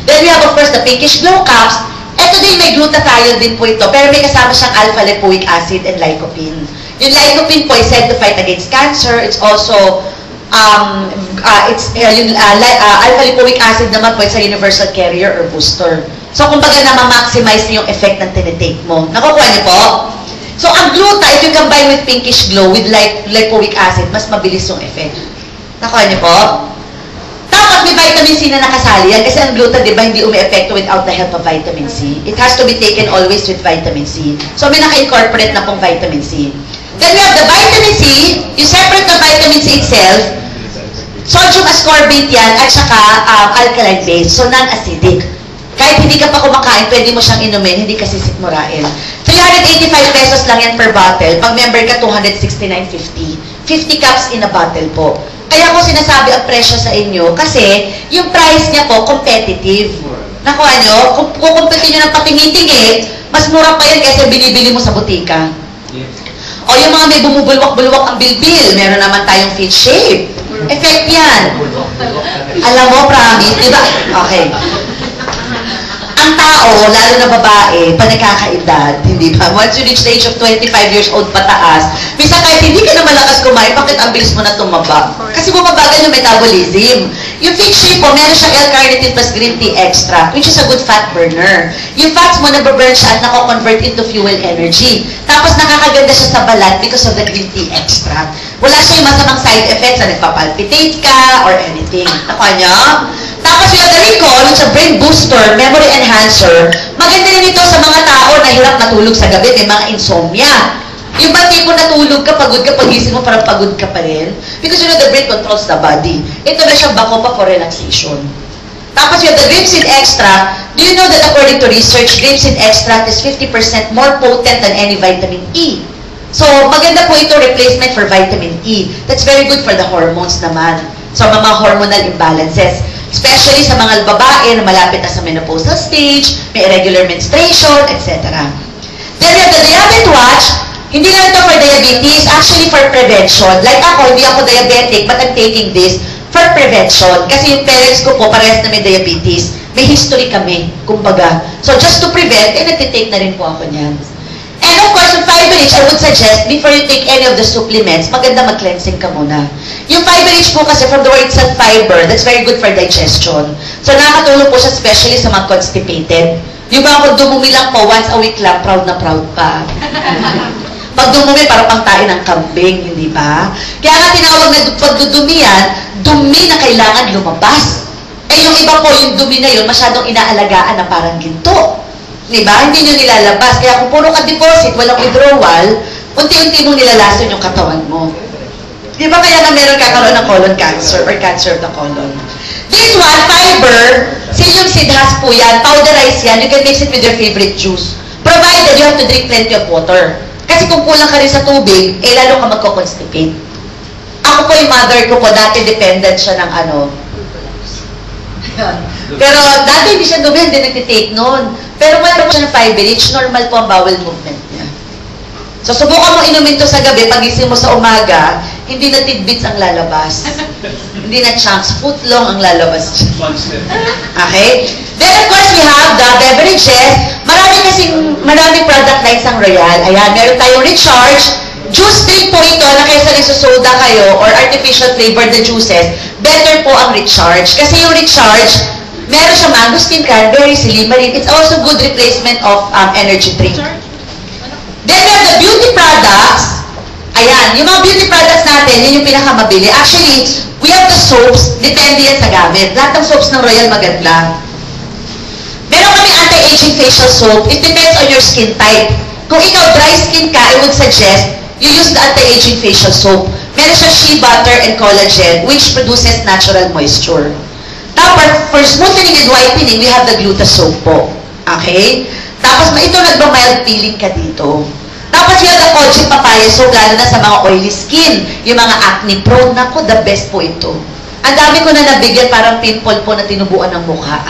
Then we have of course the Pinkish Glow Caps. Ito din may glutathione din po ito, pero may kasama siyang alpha-lipoic acid and lycopene. Yung lycopene po is said to fight against cancer. It's also alpha-lipoic acid naman po sa universal carrier or booster. So, kumbaga na-maximize niyo yung effect ng tinitake mo. Nakukuha niyo po? So, ang gluta, if you combine with Pinkish Glow with lipoic acid, mas mabilis yung effect. Nakuha niyo po? Tapos may vitamin C na nakasali yan kasi ang gluta, di ba, hindi umi-epekto without the help of vitamin C. It has to be taken always with vitamin C. So, may naka-incorporate na pong vitamin C. Then we have the vitamin C, you separate the vitamin C itself, sodium ascorbate yan, at saka alkaline base, so non-acidic. Kahit hindi ka pa kumakain, pwede mo siyang inumin, hindi ka sisikmurain. 385 pesos lang yan per bottle. Pag member ka, 269.50. 50 cups in a bottle po. Kaya ko sinasabi ang presyo sa inyo, kasi yung price niya po, competitive. Nakuha nyo? Kung kukumpetin nyo ng patingi-tingi, mas mura pa yan kaysa binibili mo sa butika. O yung mga may bumubulwak-bulwak ang bilbil, meron naman tayong fit shape. Effect yan. Alam mo, promise, di ba? Okay. Ang tao, lalo na babae, pag nagkakaedad, hindi ba? Once you reach the age of 25 years old pataas, minsan kahit hindi ka na malakas kumain, bakit ang bilis mo na tumaba? Kasi bumabagal yung metabolism. Yung fit shape po, meron siyang L-carnitine plus green tea extract, which is a good fat burner. Yung fats mo, nababurn siya at nako-convert into fuel energy. Tapos nakakaganda siya sa balat because of the green tea extract. Wala siya yung masamang side effects na nagpapalpitate ka or anything. Nakuha niyo? Tapos yung the Recon, it's a brain booster, memory enhancer. Maganda rin ito sa mga tao na hirap matulog sa gabi, may mga insomnia. Yung ba tipo natulog ka, pagod ka, pagising mo, parang pagod ka pa rin? Because you know, the brain controls the body. Ito na siya bako pa for relaxation. Tapos yung the Grapeseed Extract, do you know that according to research, Grapeseed Extract is 50% more potent than any vitamin E. So, maganda po ito replacement for vitamin E. That's very good for the hormones naman. So, mga hormonal imbalances. Especially sa mga babae na malapit na sa menopausal stage, may irregular menstruation, etc. Then we have the Diabetes Watch. Hindi lang ito for diabetes, actually for prevention. Like ako, hindi ako diabetic, but I'm taking this for prevention. Kasi yung parents ko po, parehas na may diabetes. May history kami, kumbaga. So just to prevent, nagtitake na rin po ako niyan. And of course, yung Fiber-Rich, I would suggest, before you take any of the supplements, maganda mag-cleansing ka muna. Yung Fiber-Rich po kasi, from the word itself, fiber, that's very good for digestion. So nakakatulong po siya, especially sa mga constipated. Yung mga kung dumumi lang po, once a week lang, proud na proud pa. Pag dumumi, parang pangtain ng kambing, hindi ba? Kaya nga tinawag na pagdudumi yan, dumi na kailangan lumabas. Eh yung iba po, yung dumi na yun, masyadong inaalagaan na parang ginto. Diba? Hindi nyo nilalabas. Kaya kung puro ka deposit, walang withdrawal, unti-unti mong nilalason yung katawan mo. Diba kaya na meron kakaroon ng colon cancer or cancer of the colon? This one, fiber, psyllium seedhas po yan, powderize yan, you can mix it with your favorite juice. Provided you have to drink plenty of water. Kasi kung kulang ka rin sa tubig, eh lalo ka magko-constipate. Ako po yung mother ko po, dati dependent siya ng ano. Pero dati hindi siya dumi, hindi nagtitake noon. Pero mayroon siya ng Fiber-Rich, normal po ang bowel movement niya. So subukan mo inumin to sa gabi, pagising mo sa umaga, hindi na tidbits ang lalabas. Hindi na chunks, foot long ang lalabas. Okay? Then of course we have the beverages. Maraming product lines ang Royal. Ayan, meron tayong Recharge. Juice drink po ito na kaysa nagsusoda kayo or artificial flavored na juices, better po ang Recharge. Kasi yung Recharge, meron siya mangosteen, cranberry, silimarin. It's also good replacement of energy drink. Then we have the beauty products. Ayan, yung mga beauty products natin, yun yung pinakamabili. Actually, we have the soaps, depende yan sa gamit. Lahat ng soaps ng Royal maganda. Meron kami anti-aging facial soap. It depends on your skin type. Kung ikaw dry skin ka, I would suggest you use the anti-aging facial soap. Meron siya shea butter and collagen, which produces natural moisture. Tapos, for smoothening and whitening, we have the Gluta soap po. Okay? Tapos, ito nagba-mild peeling ka dito. Tapos, we have the Kojic papaya soap, lalo na sa mga oily skin. Yung mga acne prone, naku, the best po ito. Ang dami ko na nabigyan, parang pimple po na tinubuan ng mukha.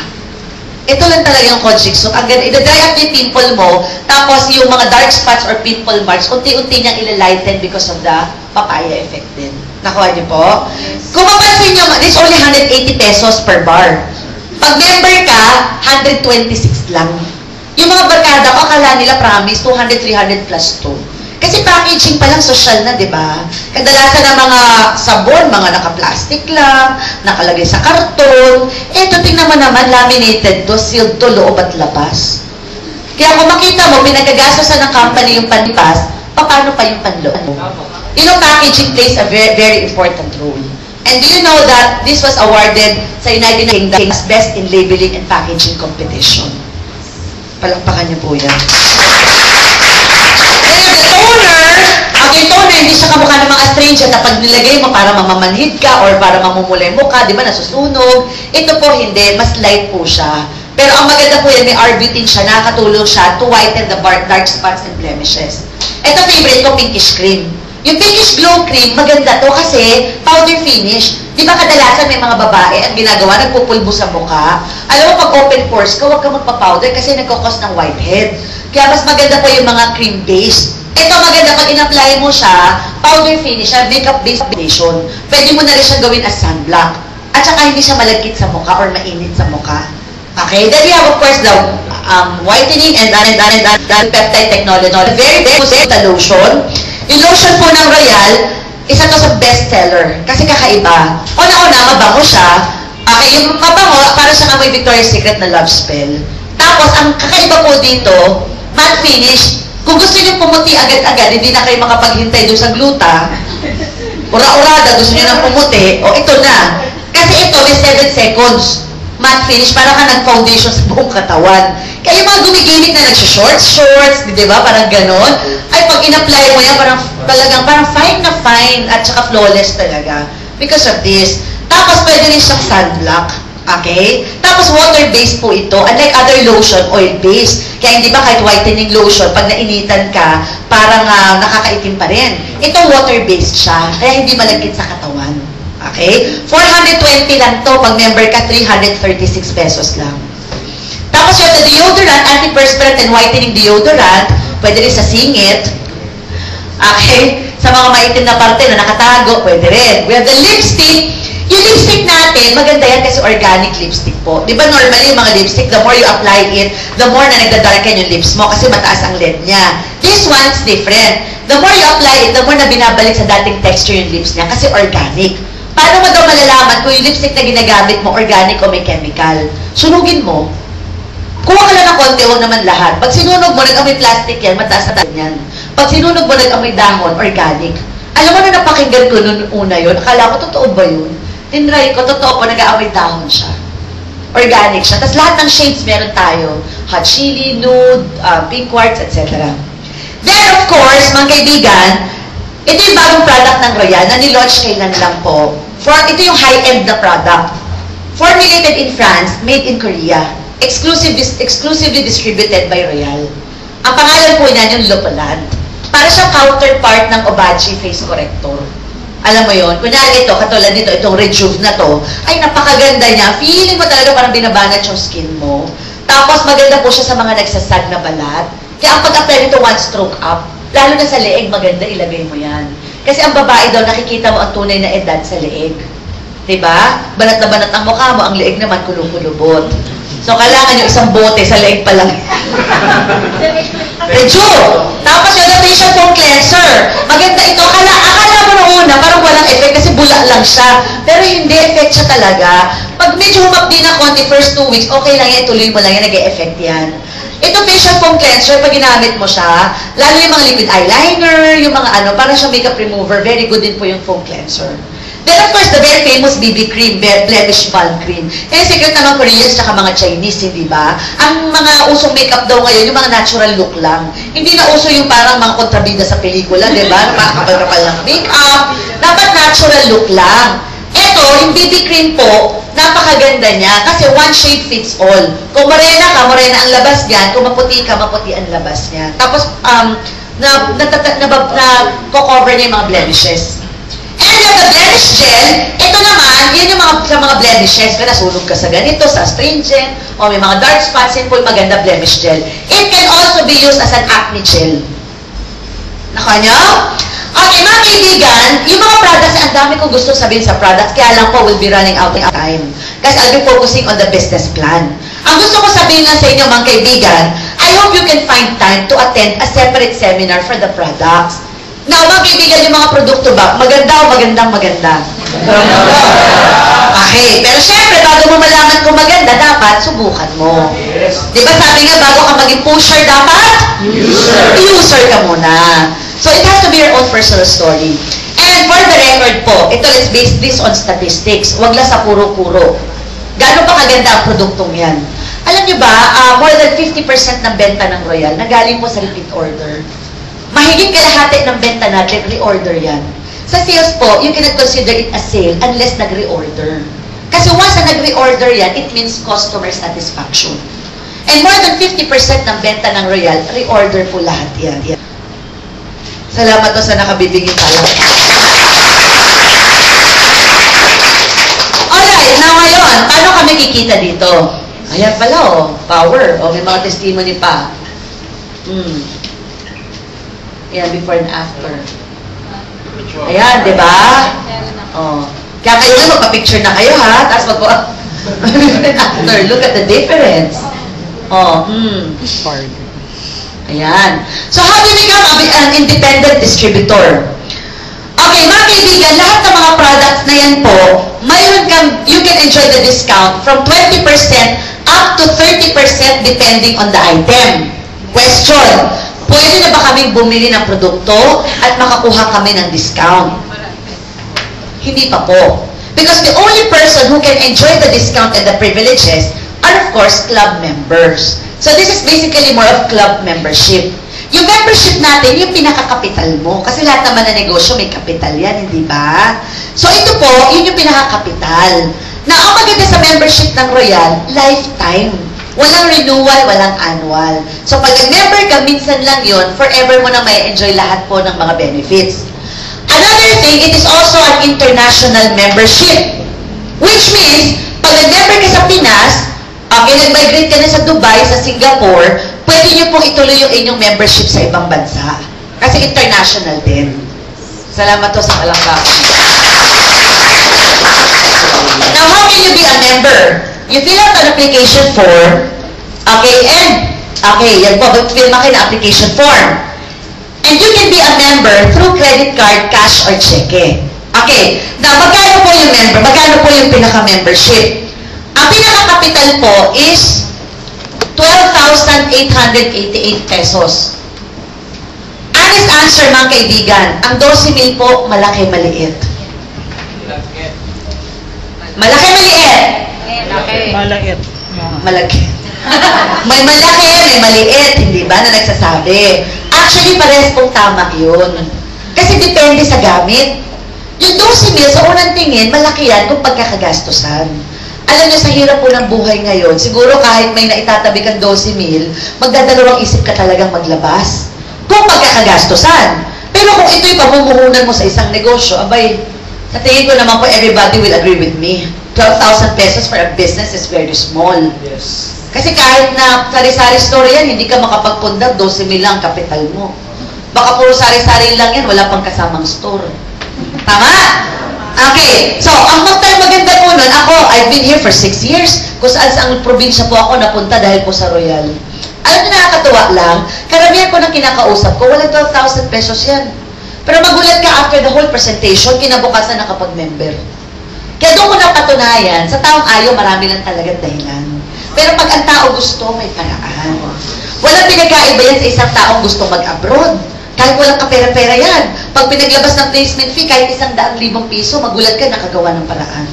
Ito lang talaga yung Kojic soap. Ang ganda, i-dry up yung pimple mo, tapos yung mga dark spots or pimple marks, unti-unti niyang ilalighten because of the papaya effect din. Nakuha niyo po? Kung mapansin niyo, this only 180 pesos per bar. Pag member ka, 126 lang. Yung mga barkada ko, akala nila promise, 200, 300 plus 2. Kasi packaging pa lang social na, di ba? Kadalasan ng mga sabon, mga naka-plastic lang, nakalagay sa karton. Ito, tingnan mo naman, laminated to, sealed to, loob at labas. Kaya kung makita mo, pinagkagastosan ng company yung panlipas, paano pa yung panloob mo? You know, packaging plays a very, very important role. And do you know that this was awarded sa United Kingdom as Best in Labeling and Packaging Competition? Palakpakan niyo po yan. Ang toner, hindi siya kamukha ng mga astringent na pag nilagay mo para mamamanhid ka or para mamumulay mo ka, di ba, nasusunog. Ito po hindi, mas light po siya. Pero ang maganda po yan, may arbutin siya, nakakatulong siya to whiten the dark spots and blemishes. Ito favorite ko, pinkish cream. Yung pinkish glow cream, maganda to kasi powder finish. Di ba kadalasan may mga babae ang ginagawa, nagpupulbo sa mukha. Alam mo, pag open pores ka, huwag ka magpa-powder kasi nagkakos ng whitehead. Kaya mas maganda po yung mga cream-based. Ito maganda, pag in-apply mo siya, powder finish siya, makeup-based foundation. Pwede mo na rin siyang gawin as sunblock. At saka hindi siya malagkit sa mukha or mainit sa mukha. Okay? Then we have, of course, the whitening and peptide technology. Very, very good the lotion. Yung lotion po ng Royal, isa to sa bestseller. Kasi kakaiba. Una-una, mabango siya. Okay, yung mabango, para siyang amoy Victoria's Secret na love spell. Tapos, ang kakaiba po dito, matte finish. Kung gusto niyo pumuti agad-agad, hindi na kayo makapaghintay doon sa gluta, ura-urada, gusto niyo nang pumuti, o ito na. Kasi ito, may 7 seconds. matte finish, para ka nag-foundation sa buong katawan. Kaya yung mga gumigimik na nag-shorts, di ba? Parang ganon. Ay, pag in-apply mo yan, parang fine na fine at saka flawless talaga. Because of this. Tapos, pwede rin siyang sunblock. Okay? Tapos, water-based po ito. Unlike other lotion, oil-based. Kaya hindi ba kahit whitening lotion, pag nainitan ka, parang nakakaitim pa rin. Ito, water-based siya. Kaya hindi malagkit sa katawan. Okay? 420 lang to. Pag member ka, 336 pesos lang. Tapos yung deodorant, antiperspirant and whitening deodorant, pwede rin sa singit. Okay? Sa mga maitim na parte na nakatago, pwede rin. We have the lipstick. Yung lipstick natin, maganda yan kasi organic lipstick po. Di ba normally yung mga lipstick, the more you apply it, the more na nagdadarken yung lips mo kasi mataas ang lead niya. This one's different. The more you apply it, the more na binabalik sa dating texture yung lips niya kasi organic. Paano mo daw malalaman kung yung lipstick na ginagamit mo, organic o may chemical? Sunugin mo. Kuha ka lang ng konti, huwag naman lahat. Pag sinunog mo, nag-amoy plastic yan, mataas na yan. Pag sinunog mo, nag-amoy dahon, organic. Alam mo na napakinggan ko noon una yun, akala ko, totoo ba yun? Tinry ko, totoo po, nag-amoy dahon siya. Organic siya. Tapos lahat ng shades meron tayo. Hot chili, nude, pink quartz, etc. Then, of course, mga kaibigan, ito yung bagong product ng Royal na nilaunch kailan lang po. Ito yung high-end na product. Formulated in France, made in Korea. Exclusively distributed by Royal. Ang pangalan po niyan yung Lopoland. Para siyang counterpart ng Obagi Face Corrector. Alam mo yon, kunyari ito, katulad nito, itong Rejuve na to, ay napakaganda niya. Feeling mo talaga parang binabanat yung skin mo. Tapos maganda po siya sa mga nagsasag na balat. Kaya ang pag-apply nito, one stroke up. Lalo na sa leeg, maganda ilagay mo yan. Kasi ang babae daw, nakikita mo ang tunay na edad sa leeg. Diba? Banat na banat ang mukha mo, ang leeg naman kulubot. So, kailangan yung isang bote sa leeg pa lang. Rejuve! Tapos yung facial foam cleanser. Maganda ito. Akala mo nung una, parang walang effect kasi bula lang siya. Pero hindi, effect siya talaga. Pag medyo humapdi na konti, first 2 weeks, okay lang yan, ituloy mo lang yan, nag-e-effect yan. Ito facial foam cleanser, pag ginamit mo siya, lalo yung mga liquid eyeliner, yung mga parang siyang makeup remover, very good din po yung foam cleanser. Then of course, the very famous BB cream, blemish balm cream. Kaya secret naman Koreans tsaka mga Chinese, hindi ba? Ang mga usong makeup daw ngayon, yung mga natural look lang. Hindi na uso yung parang mga kontrabida sa pelikula, di ba? Makakapal-kapal ng makeup. Dapat natural look lang. Ito, yung BB cream po, napakaganda niya kasi one shade fits all. Kung morena ka, morena ang labas niyan. Kung maputi ka, maputi ang labas niya. Tapos, cover niya yung mga blemishes. And yung the blemish gel, ito naman, yun yung sa mga blemishes. Kaya nasunog ka sa ganito, sa astringent, o may mga dark spots, yun po yung maganda blemish gel. It can also be used as an acne gel. Naka nyo? Okay, mga kaibigan, yung mga products, ang dami kong gusto sabihin sa products, kaya lang po, we'll be running out of time. Kasi I'll be focusing on the business plan. Ang gusto ko sabihin lang sa inyo, mga kaibigan, I hope you can find time to attend a separate seminar for the products. Now, mga kaibigan, yung mga produkto ba, maganda o maganda? Okay, pero syempre, bago mo malaman kung maganda, dapat subukan mo. Diba sabi nga, bago ka maging pusher, dapat? User ka muna. So, it has to be your own personal story. And for the record po, ito, let's base this on statistics. Huwag lang sa puro-puro. Gano'n pa kaganda ang produktong yan? Alam nyo ba, more than 50% ng benta ng Royal, nagaling po sa repeat order. Mahigit kalahati ng benta natin, reorder yan. Sa sales po, you cannot consider it a sale unless nag-reorder. Kasi once na nag-reorder yan, it means customer satisfaction. And more than 50% ng benta ng Royal, reorder po lahat yan. Salamat po sa nakabibigay tayo. Alright, now ngayon, paano kami kikita dito? Ayan pala oh, power. O, may mga testimony pa. Ayan, before and after. Ayan, di ba? Oh. Kaya kayo na, magpa-picture na kayo ha. Tapos before and after. Look at the difference. Oh, Ayan. So, how do you become an independent distributor? Okay, mga kaibigan, lahat ng mga products na yan po, you can enjoy the discount from 20% up to 30% depending on the item. Question, pwede na ba kaming bumili ng produkto at makakuha kami ng discount? Hindi pa po. Because the only person who can enjoy the discount and the privileges are, of course, club members. So this is basically more of club membership. Yung membership natin, yung pinakakapital mo. Kasi lahat naman na negosyo, may kapital yan, hindi ba? So ito po, yun yung pinakakapital. Na ang maganda sa membership ng Royal, lifetime. Walang renewal, walang annual. So pag nag-member ka, minsan lang yun, forever mo na may enjoy lahat po ng mga benefits. Another thing, it is also an international membership. Which means, pag nag-member ka sa Pinas, okay, nag-migrate ka na sa Dubai, sa Singapore, pwede nyo pong ituloy yung inyong membership sa ibang bansa. Kasi international din. Salamat to sa palakpakan. Now, how can you be a member? You fill out an application form, okay, and, okay, yan po, fill mo kayo na application form. And you can be a member through credit card, cash, or cheque. Okay, now, magkano po yung member? Magkano po yung pinaka-membership? Ang pinaka-capital po is 12,888 pesos. Honest answer, mga kaibigan, ang 12,000 po, malaki-maliit. Malaki-maliit. Malait. Malaki. May malaki, may maliit, hindi ba, na nagsasabi. Actually, parehas pong tama yun. Kasi depende sa gamit. Yung 12,000, sa unang tingin, malaki yan kung pagkakagastusan. Alam niyo, sa hirap po ng buhay ngayon, siguro kahit may naitatabi kang 12,000, magdadalawang isip ka talagang maglabas. Kung pagkakagastusan. Pero kung ito'y pamumuhunan mo sa isang negosyo, abay, sa tingin ko naman po, everybody will agree with me. 12,000 pesos for a business is very small. Yes. Kasi kahit na sari-sari store yan, hindi ka makapagpundar, 12,000 lang kapital mo. Baka puro sari-sari lang yan, wala pang kasamang store. Tama? Okay. So, ang maganda po nun, ako, I've been here for 6 years. Kung saan sa probinsya po ako napunta dahil po sa Royal. Alam niyo, nakakatuwa lang, karamihan ko ng kinakausap ko, walang 12,000 pesos yan. Pero magulat ka after the whole presentation, kinabukasan nakapag-member. Kaya doon ko napatunayan, sa taong ayaw, marami lang talagang dahilan. Pero pag ang tao gusto, may paraan. Walang pinagkaiba yan sa isang taong gusto mag-abroad. Kahit walang kapera-pera yan. Pag pinaglabas ng placement fee, kahit 100,000 piso, magulat ka, nakagawa ng paraan.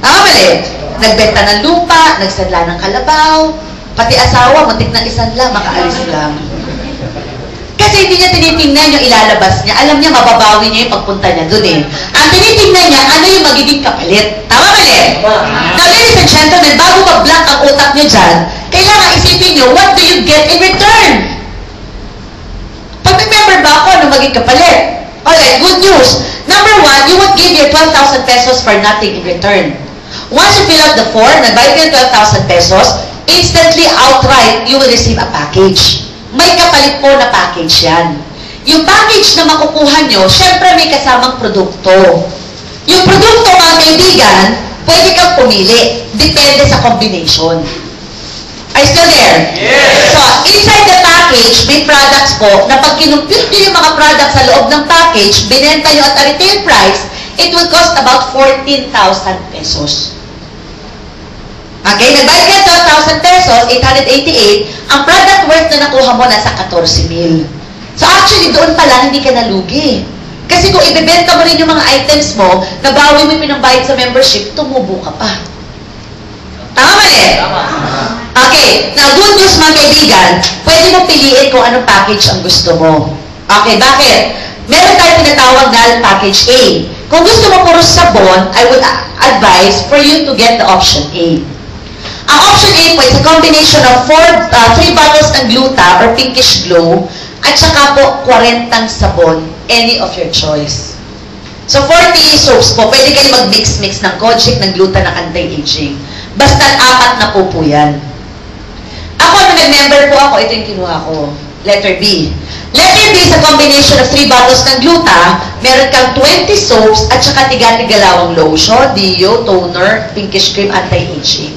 Tama mali? Nagbenta ng lupa, nagsadla ng kalabaw, pati asawa, matik ng isanla, makaalis lang. Kasi hindi niya tinitingnan yung ilalabas niya. Alam niya, mababawi niya yung pagpunta niya dun eh. Ang tinitingnan niya, ano yung magiging kapalit. Tama mali? Now, ladies and gentlemen, bago mag-block ang utak niyo dyan, kailangan isipin niyo, what do you get in return? Pag may-member ba ako, ano magiging kapalit? Alright, good news. Number 1, you would give your 12,000 pesos for nothing in return. Once you fill out the form, nag-buy ka yung 12,000 pesos, instantly, outright, you will receive a package. May kapalit po na package yan. Yung package na makukuha nyo, syempre may kasamang produkto. Yung produkto, mga kaibigan, pwede kang pumili. Depende sa combination. Are you still there? Yes! So, inside the package, may products po na pag kinumpute nyo yung mga products sa loob ng package, binenta nyo at a retail price, it will cost about 14,000 pesos. Okay, nagbayad ka 12,000 pesos, 888, ang product worth na nakuha mo nasa 14,000. So actually, doon pa lang, hindi ka nalugi. Kasi kung ibebenta mo rin yung mga items mo, nabawi mo yung pinambayad sa membership, tumubo ka pa. Tama ba eh? Tama. Okay, now good news mga kaibigan, pwede mo piliin kung anong package ang gusto mo. Okay, bakit? Meron tayong tinatawag na package A. Kung gusto mo puro sabon, I would advise for you to get the option A. Ang option A po is a combination of 3 bottles ng gluta or pinkish glow at saka po 40 sabon, any of your choice. So 40 soaps po, pwede kayo mag-mix-mix ng Kojic, ng gluta, ng anti-aging. Basta 4 na po yan. Ako, na nag-member po ako, ito yung kinuha ko. Letter B. Letter B is a combination of 3 bottles ng gluta, meron kang 20 soaps at saka tiga-tigalawang lotion, deo, toner, pinkish cream, anti-aging.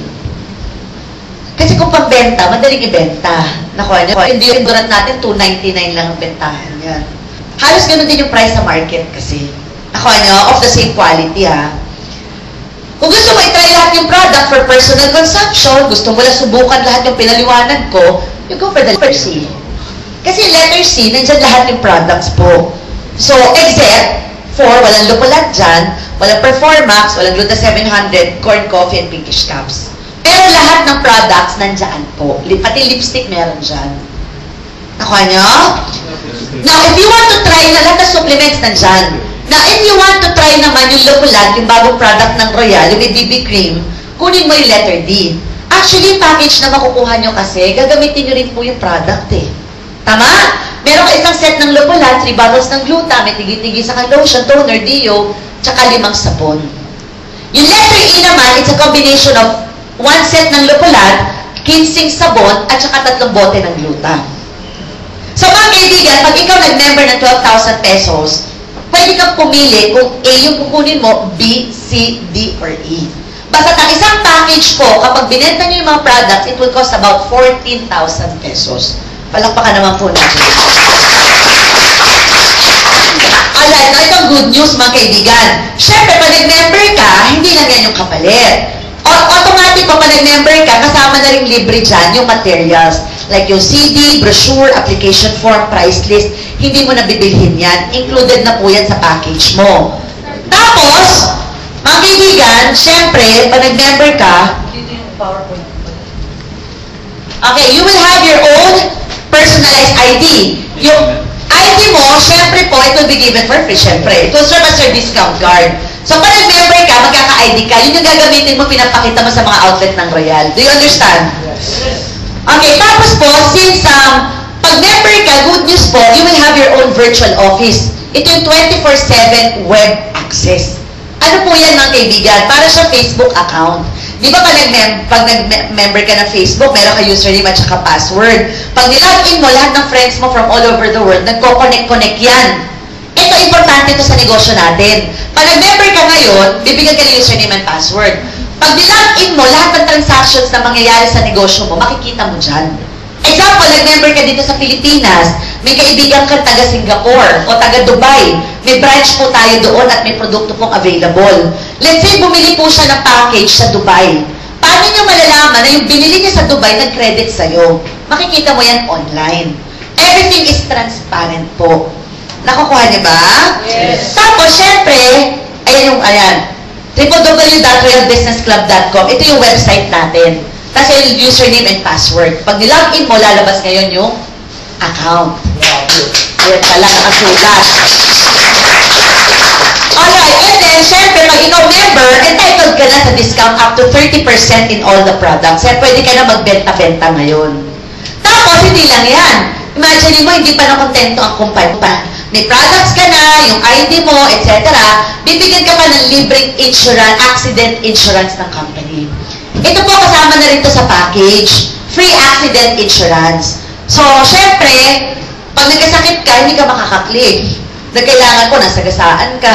Kasi kung pambenta, madaling ibenta. Nakuha niyo? Yung deodorant natin, $2.99 lang ang bentahan yan. Halos ganun din yung price sa market kasi. Nakuha niyo? Of the same quality, ha? Kung gusto mo i-try lahat yung product for personal consumption, gusto mo lang subukan lahat yung pinaliwanag ko, you go for the letter C. Kasi letter C, nandyan lahat yung products po. So, except walang Lupulat dyan, walang Performax, walang Gluta 700, corn coffee, and pinkish cups. Pero lahat ng products nandyan po. Pati lipstick meron dyan. Nakuha nyo? Now, if you want to try na lahat ng supplements nandyan. Now, if you want to try naman yung Lupulat, yung bagong product ng Royal, yung may BB cream, kunin mo yung letter D. Actually, package na makukuha nyo kasi, gagamitin nyo rin po yung product eh. Tama? Meron ka isang set ng Lupulat, 3 bottles ng gluta, may tigi-tigi sa lotion, toner, deo, tsaka 5 sabon. Yung letter E naman, it's a combination of 1 set ng Lupulat, 15 sabon, at saka 3 bote ng gluta. So mga kaibigan, pag ikaw nag-member ng 12,000 pesos, pwede kang pumili kung A yung kukunin mo, B, C, D, or E. Basta ang isang package po, kapag binenta nyo yung mga products, it will cost about 14,000 pesos. Palakpakan naman po natin. Alright, na itong good news mga kaibigan. Siyempre, pag nag-member ka, hindi lang yan yung kapalit. Automatic pa pag nag-member ka, kasama na rin libre dyan yung materials. Like yung CD, brochure, application form, price list. Hindi mo na bibilhin yan. Included na po yan sa package mo. Tapos, mga kaibigan, siyempre, pag nag-member ka, okay, you will have your own personalized ID. Yung ID mo, syempre po, it will be given for free, syempre. It will serve as your discount card. So, pag nag-member ka, magkaka-ID ka, yun yung gagamitin mo, pinapakita mo sa mga outlet ng Royal. Do you understand? Okay, tapos po, since pag member ka, good news po, you will have your own virtual office. Ito yung 24/7 web access. Ano po yan mga kaibigan? Para sa Facebook account. Di ba pag nag-member ka ng Facebook, meron ka username at saka password. Pag nilogin mo, lahat ng friends mo from all over the world, nagko-connect yan. Ito, importante ito sa negosyo natin. Pag nag-member ka ngayon, bibigyan ka ng username and password. Pag nilogin mo, lahat ng transactions na mangyayari sa negosyo mo, makikita mo dyan. Example, nag-member ka dito sa Pilipinas, may kaibigan ka taga Singapore o taga Dubai. May branch po tayo doon at may produkto pong available. Let's say, bumili po siya ng package sa Dubai. Paano niyo malalaman na yung binili niya sa Dubai nag-credit sa'yo? Makikita mo yan online. Everything is transparent po. Nakukuha niyo ba? Yes. Tapos, syempre, ayan, www.royalbusinessclub.com. Ito yung website natin. Tapos yung username and password. Pag nilogin mo, lalabas ngayon yung account. Ayan pala, nakasulat. Alright, and then, syempre, pag ikaw member, entitled ka na sa discount up to 30% in all the products. Kaya pwede ka na magbenta-benta ngayon. Tapos, hindi lang yan. Imagine mo, hindi pa nakontento ang kumpanya. May products ka na, yung ID mo, etc. Bibigyan ka pa ng libreng insurance, accident insurance ng company. Ito po, kasama na rin to sa package. Free accident insurance. So, syempre, pag nagkasakit ka, hindi ka makaka-claim. Kailangan ko, nasagasaan ka,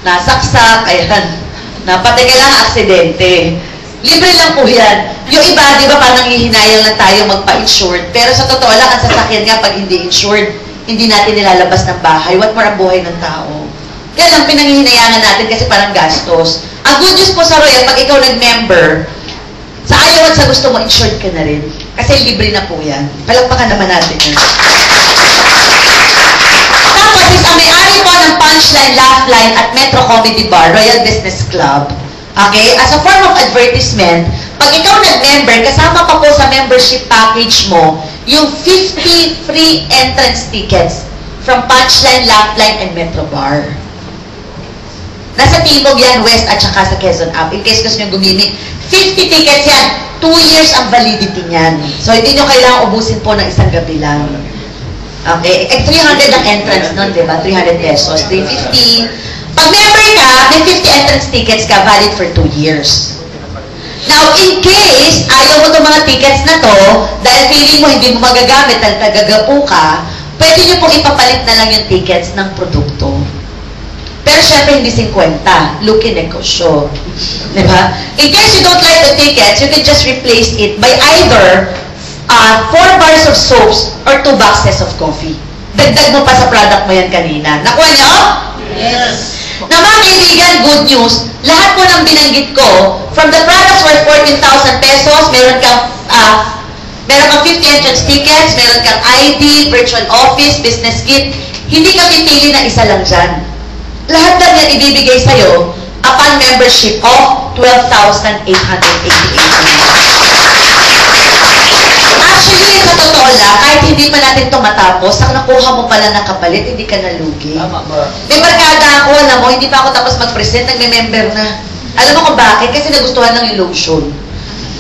nasaksak, ayan, napatay ka lang, aksidente. Libre lang po yan. Yung iba, di ba, parang hihinayang lang tayo magpa-insured. Pero sa totoo lang, ang sasakyan nga, pag hindi insured, hindi natin nilalabas ng bahay. What more ang buhay ng tao? Kaya lang, pinanghihinayangan natin kasi parang gastos. Ang good news po sa Royal, pag ikaw nag-member, sa ayaw at sa gusto mo, insured ka na rin. Kasi libre na po yan. Palakpakan naman natin yan. Tapos, is ang may-ari po ng Punchline, Laugh-Line at Metro Comedy Bar, Royal Business Club. Okay? As a form of advertisement, pag ikaw nag-member, kasama pa po sa membership package mo, yung 50 free entrance tickets from Punchline, Laugh-Line, and Metro Bar. Nasa Timog yan, West, at saka sa Quezon Up. In case gusto nyo gumimik, 50 tickets yan. 2 years ang validity niyan. So, hindi nyo kailangan ubusin po ng isang gabi lang. Okay? 300 ang entrance nun, di ba? 300 pesos. 350. Pag member ka, may 50 entrance tickets ka, valid for 2 years. Now, in case ayaw mo itong mga tickets na to, dahil feeling mo hindi mo magagamit dahil tagagapo ka, pwede nyo pong ipapalit na lang yung tickets ng produkto. Pero syempre, hindi 50. Lucky negosyo. Diba? In case you don't like the tickets, you can just replace it by either 4 bars of soaps or 2 boxes of coffee. Dagdag mo pa sa product mo yan kanina. Nakuha niyo? Yes. Na mga kaibigan, good news, lahat po ng binanggit ko, from the products worth 14,000 pesos, meron kang 50 entrance tickets, meron kang ID, virtual office, business kit, hindi ka pipili na isa lang dyan. lahat lang yan ibibigay sa'yo upon membership of 12,888. Actually, sa totoo lang, kahit hindi pa natin ito matapos, ang nakuha mo pala ng kapalit, hindi ka nalugi. Tama ba? May barkada ako, alam mo, hindi pa ako tapos mag-present, nagme-member na. Alam mo kung bakit? Kasi nagustuhan lang yung lotion.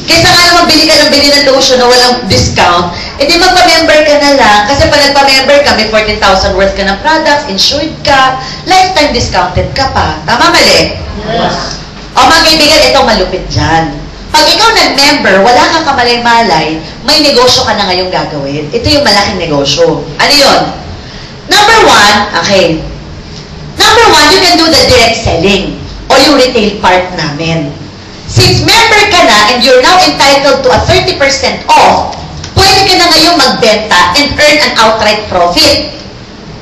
Kaysa nga naman bili ka ng bili ng lotion na walang discount, edi magpa-member ka na lang. Kasi pag nagpa-member ka, may 14,000 worth ka ng products, insured ka, lifetime discounted ka pa. Tama, mali? Yes. O mga kaibigan, itong malupit dyan. Pag ikaw nag-member, wala kang kamalay-malay, may negosyo ka na ngayong gagawin. Ito yung malaking negosyo. Ano yun? Number one, okay. Number one, you can do the direct selling o yung retail part namin. Since member ka na and you're now entitled to a 30% off, pwede ka na ngayong magbenta and earn an outright profit.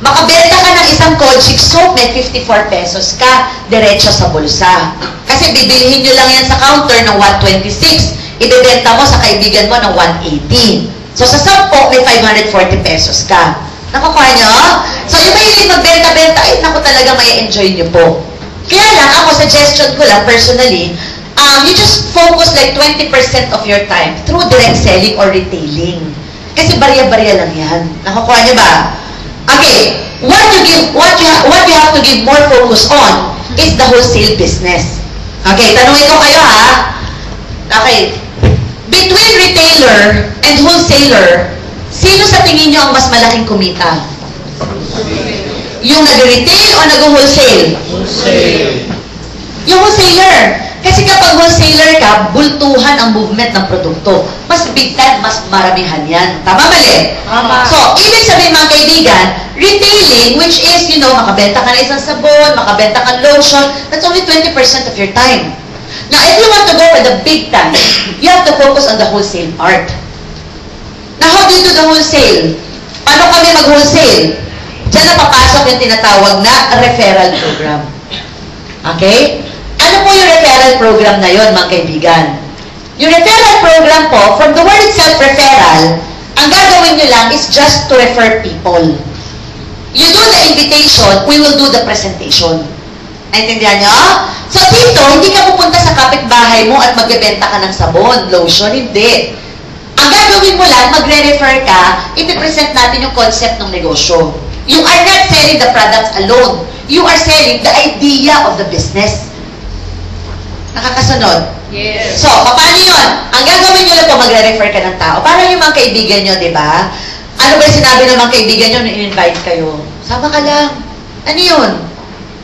Makabenta ka ng isang Kojic soap, may 54 pesos ka, diretso sa bulsa. Kasi bibilihin nyo lang yan sa counter ng 126, ibebenta mo sa kaibigan mo ng 180. So sa 10, may 540 pesos ka. Nakukuha nyo? So yung mahilig magbenta-benta, ay naku talaga may enjoy nyo po. Kaya lang, ako suggestion ko lang personally, you just focus like 20% of your time through direct selling or retailing. Kasi barya-barya lang yan. Nakukuha nyo ba? Okay, what you have to give more focus on is the wholesale business. Okay, tanungin ko kayo ha. Okay, between retailer and wholesaler, sino sa tingin nyo ang mas malaking kumita? Yung nag-retail o nag-wholesale? Wholesale. Yung wholesaler. Kasi kapag wholesaler ka, bultuhan ang movement ng produkto. Mas big time, mas maramihan yan. Tama, mali? Tama. So, ibig sabihin mga kaibigan, retailing, which is, you know, makabenta ka na isang sabon, makabenta ka ng lotion, that's only 20% of your time. Now, if you want to go for the big time, you have to focus on the wholesale part. Now, how do you do the wholesale? Paano kami mag-wholesale? Diyan na papasok yung tinatawag na referral program. Okay? Ano po yung referral program na yon, mga kaibigan? Yung referral program po, from the word itself, referral, ang gagawin nyo lang is just to refer people. You do the invitation, we will do the presentation. Naintindihan nyo? So dito, hindi ka pupunta sa kapitbahay mo at magbebenta ka ng sabon, lotion, hindi. Ang gagawin mo lang, magre-refer ka, ipipresent natin yung concept ng negosyo. You are not selling the products alone. You are selling the idea of the business. Nakakasunod? Yes. So, paano yun? Ang gagawin nyo lang po, magre-refer ka ng tao. Para yung mga kaibigan nyo, di ba? Ano ba yung sinabi ng mga kaibigan nyo nung in-invite kayo? Sama ka lang. Ano yun?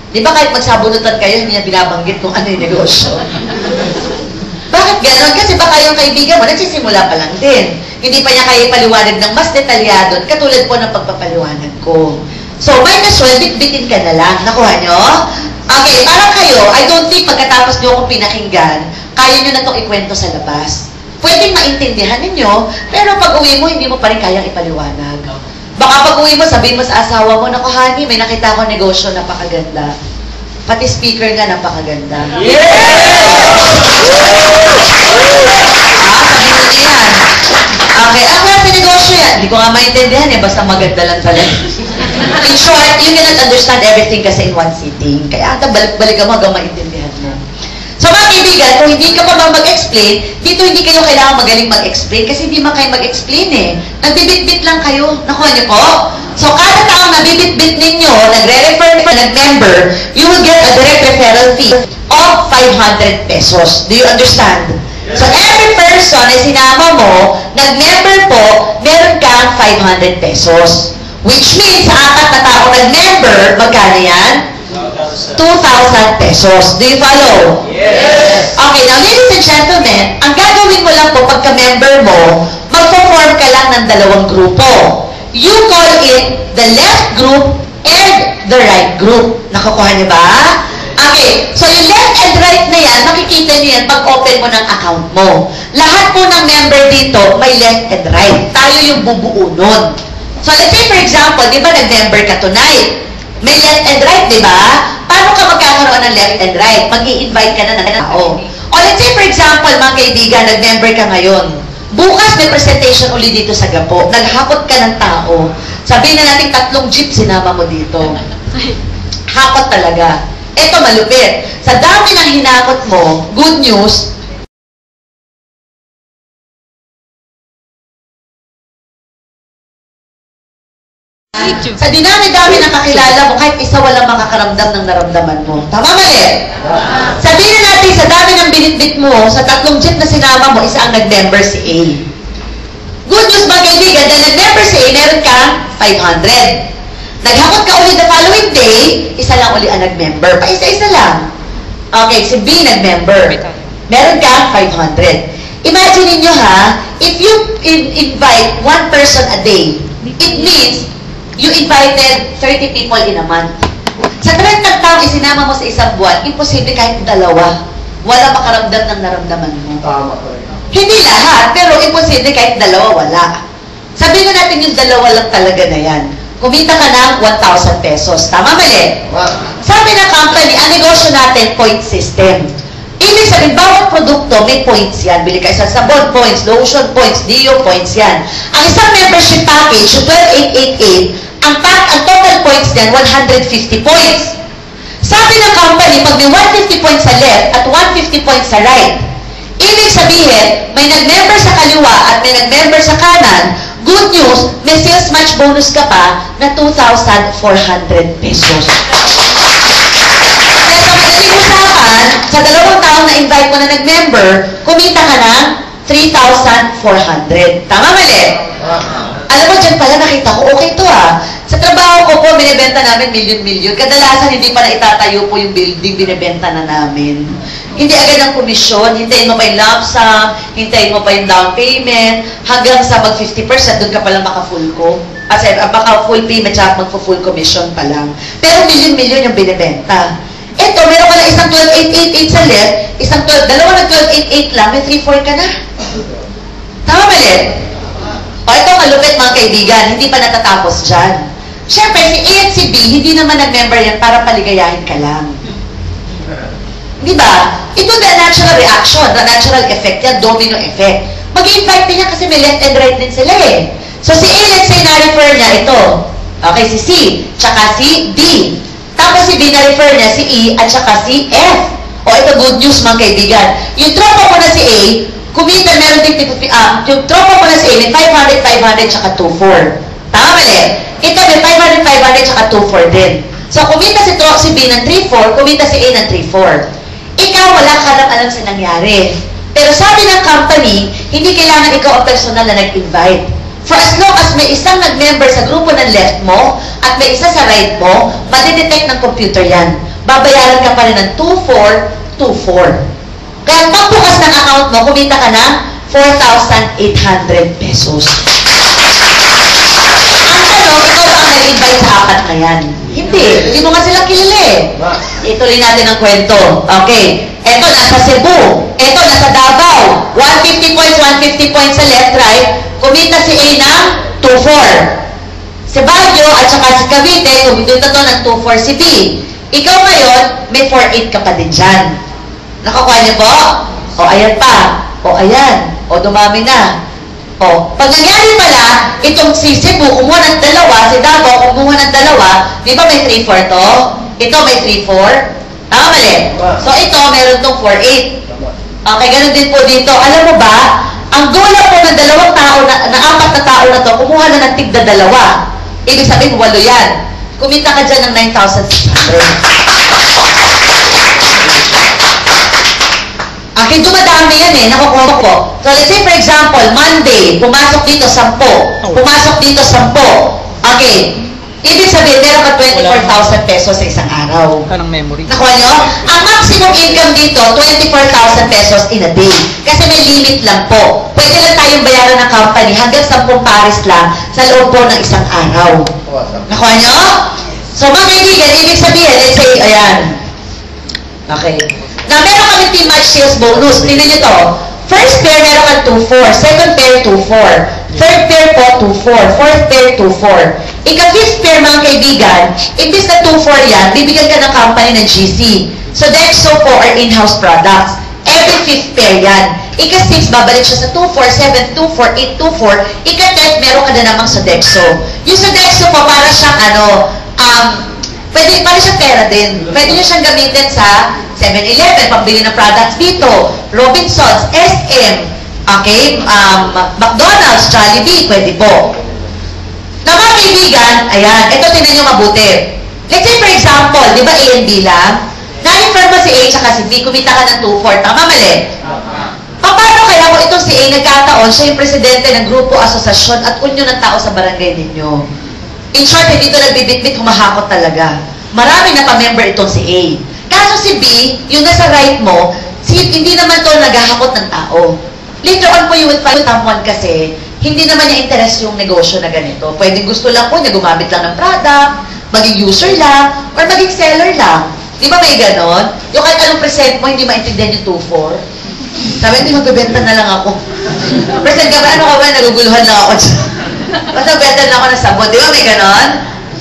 Di ba kahit magsabunutan kayo, hindi niya binabanggit kung ano yung negosyo? Bakit gano'n? Kasi baka yung kaibigan mo, nagsisimula pa lang din. Hindi pa niya kayo ipaliwanag ng mas detalyado, katulad po ng pagpapaliwanag ko. So, might as well, bitbitin ka na lang. Nakuha nyo? Okay, parang kayo, I don't think pagkatapos nyo akong pinakinggan, kaya nyo na itong ikwento sa labas. Pwedeng maintindihan ninyo, pero pag uwi mo, hindi mo pa rin kayang ipaliwanag. Baka pag uwi mo, sabihin mo sa asawa mo, naku honey, may nakita akong negosyo, napakaganda. Pati speaker nga, napakaganda. Sabihin mo niya yan. Okay, ang klase negosyo yan. Hindi ko nga maintindihan eh, basta maganda lang pala. In short, you cannot understand everything kasi in one sitting. Kaya ata balik-balik mo hanggang maintindihan mo. So mga kaibigan, kung hindi ka pa mag-explain, dito hindi kayo kailangan magaling mag-explain kasi hindi man kayo mag-explain eh. Nagbibit-bit lang kayo. Nakuha niyo po? So kada taong nabibit-bit ninyo, nagre-refer, nag-member, you will get a direct referral fee of 500 pesos. Do you understand? So every person na sinama mo, nag-member po, meron kang 500 pesos. Which means, sa apat na tao nag-member, magkano yan? 2,000 pesos. Do you follow? Yes! Okay, now ladies and gentlemen, ang gagawin mo lang po pagka-member mo, magpo-form ka lang ng dalawang grupo. You call it the left group and the right group. Nakukuha niyo ba? Okay, so yung left and right na yan, makikita niyo yan pag open mo ng account mo. Lahat po ng member dito, may left and right. Tayo yung bubuo nun. So let's say for example, di ba nag-member ka tonight? May left and right, di ba? Paano ka magkakaroon ng left and right? Mag-i-invite ka na ng tao. O let's say for example, mga kaibigan, nag-member ka ngayon. Bukas may presentation uli dito sa Gapo. Naghakot ka ng tao. Sabihin na natin 3 jeep sinama mo dito. Hakot talaga. Ito malupit. Sa dami ng hinakot mo, good news, sa dinami-dami ng kakilala mo, kahit isa walang makakaramdam ng naramdaman mo. Tama mali? Sabihin natin, sa dami ng binitbit mo, sa 3 jeep na sinama mo, isa ang nag-member si A. Good news mga kaibigan, dahil nag-member si A, meron kang 500. Naghakot ka ulit the following day, isa lang ulit ang nag-member. Pa isa-isa lang. Okay, si B nag-member. Meron kang 500. Imagine niyo ha, if you invite one person a day, it means you invited 30 people in a month. Sa 30 taong isinama mo sa isang buwan, imposible kahit dalawa. Wala makaramdam ng naramdaman mo. Tama ko rin. Hindi lahat, pero imposible kahit dalawa, wala. Sabihin natin yung dalawa lang talaga na yan. Kumita ka ng 1,000 pesos. Tama mali? Sabi ng company, ang negosyo natin, point system. Ibig sabihin, bawat produkto may points yan. Bili ka isang sabon, points, lotion, points, deo, points yan. Ang isang membership package, yung 12,888, ang total points niyan, 150 points. Sabi ng company, pag may 150 points sa left at 150 points sa right, ibig sabihin, may nag-member sa kaliwa at may nag-member sa kanan, good news, may sales match bonus ka pa na 2,400 pesos. Kaya sa madaling usapan, sa 2 taong na-invite mo na nag-member, kumita ka ng 3,400. Tama mali? Alam mo, dyan pala nakita ko, okay to ah. Sa trabaho ko po, binibenta namin milyon-milyon. Kadalasan, hindi pa na itatayo po yung building, binibenta na namin. Hindi agad ang komisyon, hintayin mo pa yung lump sum, hintayin mo pa yung down payment, hanggang sa mag 50%, doon ka palang maka-full ko. Kasi maka-full payment, tsaka mag-full commission pa lang. Pero milyon-milyon yung binibenta. Ito, meron ka na isang 12,888 sa left, dalawa na 12,888 lang, may 3,400 ka na. Tama ba ulit? O ito malupit mga kaibigan, hindi pa natatapos dyan. Siyempre, si A at si B, hindi naman nag-member yan para paligayahin ka lang. Di ba? Ito the natural reaction, the natural effect yan, domino effect. Mag-invite din niya kasi may left and right din sila eh. So si A, let's say, na-refer niya ito. Okay, si C, tsaka si D. Tapos si B, na-refer niya si E, at tsaka si F. O ito good news mga kaibigan. Yung tropa ko na si A, kumita meron din, yung tropa ko na si A, may 500, 500, tsaka 2,400. Tama mali? Ito may 500, 500, tsaka 2,400 din. So kumita si B ng 3,400, kumita si A ng 3,400. Ikaw, wala ka lang alam sa nangyari. Pero sabi ng company, hindi kailangan ikaw ang personal na nag-invite. For as long as may isang nag-member sa grupo ng left mo at may isa sa right mo, madidetect ng computer yan. Babayaran ka pa rin ng 2,424. Kaya pagbukas ng account mo, kumita ka ng 4,800 pesos. Ang tanong, ikaw ba ang nag-invite sa apat na yan? Hindi mo nga sila kilala eh. Ituloy natin ang kwento. Okay. Ito, nasa Cebu. Ito, nasa Davao. 150 points sa left, right. Kumita si A ng 2,400. Si Baguio at saka si Cavite, kumita to ng 2,400 si B. Ikaw ngayon, may 4,800 ka pa din dyan. Nakakuha niyo po? O, ayan pa. O, ayan. O, dumami na. O, pag nangyari pala, itong si Cebu, kumuha ng 2, si Davao, kumuha ng 2, di ba may 3,400 to? Ito may 3,400. Tama mali? So, ito, meron tong 4,800. Okay, ganun din po dito. Alam mo ba, ang goal po ng 2 tao, na 4 na tao na to, kumuha na ng tigda 2. Ibig sabihin, 8 yan. Kumita ka dyan ng 9,600. Okay, dumadami yan eh, nakukuha ko. So, let's say for example, Monday, pumasok dito 10. Pumasok dito 10. Okay, ibig sabihin, meron ka 24,000 pesos sa isang araw. Kanang memory. Nakuha nyo? Ang maximum income dito, 24,000 pesos in a day. Kasi may limit lang po. Pwede lang tayong bayaran ng company hanggang 10 pares lang sa loob po ng isang araw. Nakuha nyo? So, mga kaibigan, ibig sabihin, let's say, ayan. Okay. Na meron kami team match sales bonus. Tingnan nyo to. First pair, meron kang 2,400. Second pair, 2,400. Third pair po, 2,400. Fourth pair, 2,400. Ika-fifth pair, mga kaibigan, imbis na 2,400 yan, bibigyan ka ng company ng GC. So, Dexo po are in-house products. Every fifth pair yan. Ika-6, babalik siya sa 2,400, 7, 2,400, 8, 2,400. Ika-10, meron ka na namang sa Dexo. Yung sa Dexo po, para siyang Pwede, para siyang pera din. Pwede nyo siyang gamitin sa 7-Eleven, pambili ng products dito, Robinsons, SM, okay, McDonald's, Jollibee, pwede po. Na mga kaibigan, ayan, ito tingnan nyo mabuti. Let's say for example, di ba A and B lang? Na-inform mo si A tsaka si B, kumita ka ng 2-4, tama mali? Paano kaya kung itong si A nagkataon, siya yung presidente ng grupo, asosasyon at unyo ng tao sa barangay ninyo? In short, hindi ito nagbibitbit, humahakot talaga. Marami na pa-member itong si A. Kaso si B, yung nasa right mo, hindi naman to naghahakot ng tao. Later on po you will find someone kasi, hindi naman niya interest yung negosyo na ganito. Pwede gusto lang po niya gumamit lang ng product, maging user lang, or maging seller lang. Di ba may ganon? Yung kahit anong present mo, hindi maintindihan yung 2-4. Sabi, hindi magbebenta na lang ako. Present ka ba? Ano ka ba? Naguguluhan lang ako dyan. Basta benta na ako ng sabon. Di ba may ganon?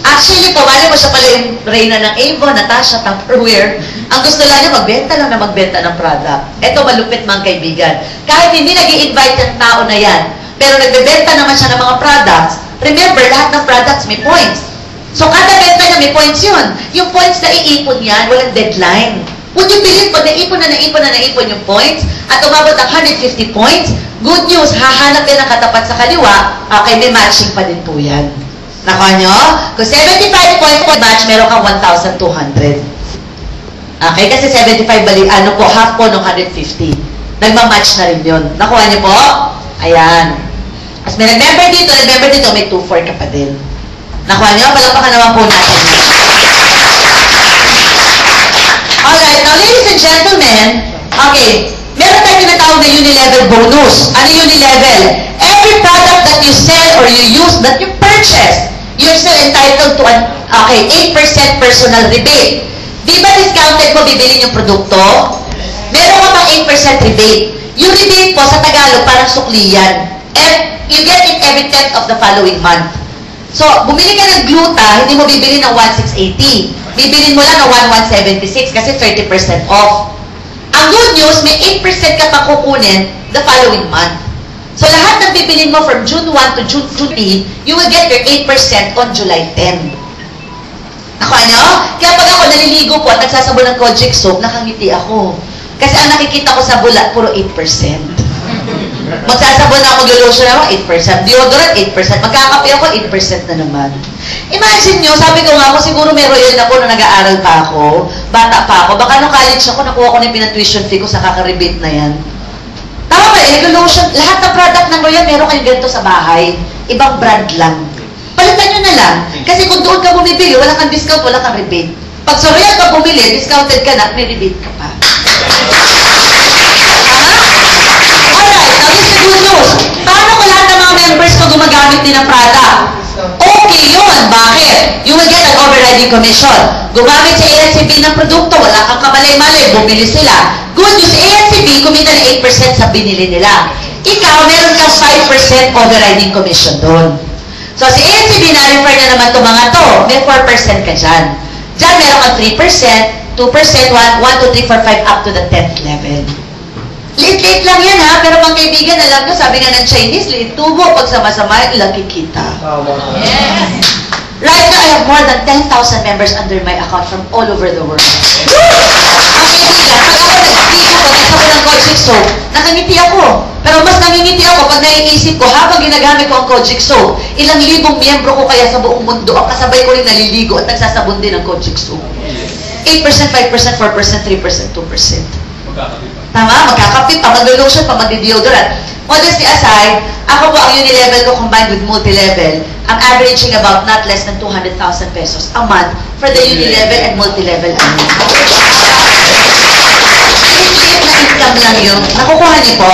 Actually po, mali mo siya pala yung Reyna ng Avon, Natasha, Tupperware. Ang gusto lang niya, magbenta lang na magbenta ng product. Ito, malupit mga kaibigan. Kahit hindi nag-i-invite yung tao na yan, pero nagbebenta naman siya ng mga products, remember, lahat ng products may points. So, kada benta niya may points yun. Yung points na iipon yan, walang deadline. Would you believe, pag naipon yung points, at umabot ng 150 points, good news, hahanap din ang katapat sa kaliwa, okay, may matching pa din po yan. Nakuha nyo? Kung 75 points per match, meron kang 1,200. Okay, kasi 75, ano po, half po ng 150. Nagmamatch na rin yun. Nakuha nyo po? Ayan. As may nag-member dito, may 2-4 ka pa din. Nakuha nyo? Palakpakan naman po natin. Alright, now ladies and gentlemen, okay, meron tayo tinatawag na unilevel bonus. Ano yung unilevel? Every product that you sell or you use, that you purchase, you're still entitled to an, 8% personal rebate. Di ba discounted mo bibili yung produkto? Meron ka pang 8% rebate. Yung rebate po sa Tagalog parang sukliyan. And you get it every 10th of the following month. So, bumili ka ng gluta, hindi mo bibili ng 1,680. Bibilin mo lang ng 1,176 kasi 30% off. Ang good news, may 8% ka pang kukunin the following month. So, lahat ng bibilin mo from June 1 to June 8, you will get your 8% on July 10. Nakuha nyo? Kaya pag ako naliligo po at nagsasabon ng Kojic soap, nakangiti ako. Kasi ang nakikita ko sa bulat, puro 8%. Magsasabon na ako, mag-lotion ako, 8%. Deodorant, 8%. Magkakape ako, 8% na naman. Imagine nyo, sabi ko nga ako, siguro may royal na po na nag-aaral pa ako, bata pa ako. Baka nung college ako, nakuha ko na yung pinatuition fee ko sa kaka-rebate na yan. Tama ba, nag-lotion, lahat ng product ng royal, meron kayong ganito sa bahay. Ibang brand lang. Palitan nyo na lang. Kasi kung doon ka bumibili, wala kang discount, wala kang rebate. Pag sa royal ka bumili, discounted ka na, may rebate ka pa. Good news. Paano kung lahat ng mga members ko gumagamit din ng product? Okay yun. Bakit? You will get an overriding commission. Gumamit sa ANCB ng produkto, wala kang kamalay-malay, bumili sila. Good news, ANCB, kumita na 8% sa binili nila. Ikaw, meron kang 5% overriding commission doon. So, si ANCB, na-refer na naman itong mga to. May 4% ka dyan. Dyan, meron kang 3%, 2%, 1, 2, 3, 4, 5, up to the 10th level. Liit-liit lang yan ha, pero mga kaibigan, alam nyo, sabi nga ng Chinese, liit tubo, pag sama-sama, laki kita. Yes! Right now, I have more than 10,000 members under my account from all over the world. Mga kaibigan, pag ako nag-video ko, nagsabon ng Kojic soap, nakangiti ako. Pero mas nangingiti ako pag naiisip ko, habang ginagamit ko ang Kojic soap, ilang libong miyembro ko kaya sa buong mundo, ang kasabay ko rin naliligo at nagsasabon din ng Kojic soap. 8%, 5%, 4%, 3%, 2%. Tama, magkakapit pa, mag-lotion pa, mag-deodorant. Modesty aside, ako po ang unilevel ko combined with multi-level. I'm averaging about not less than 200,000 pesos a month for the unilevel and multi-level. Liit na income lang yun. Nakukuha niyo po?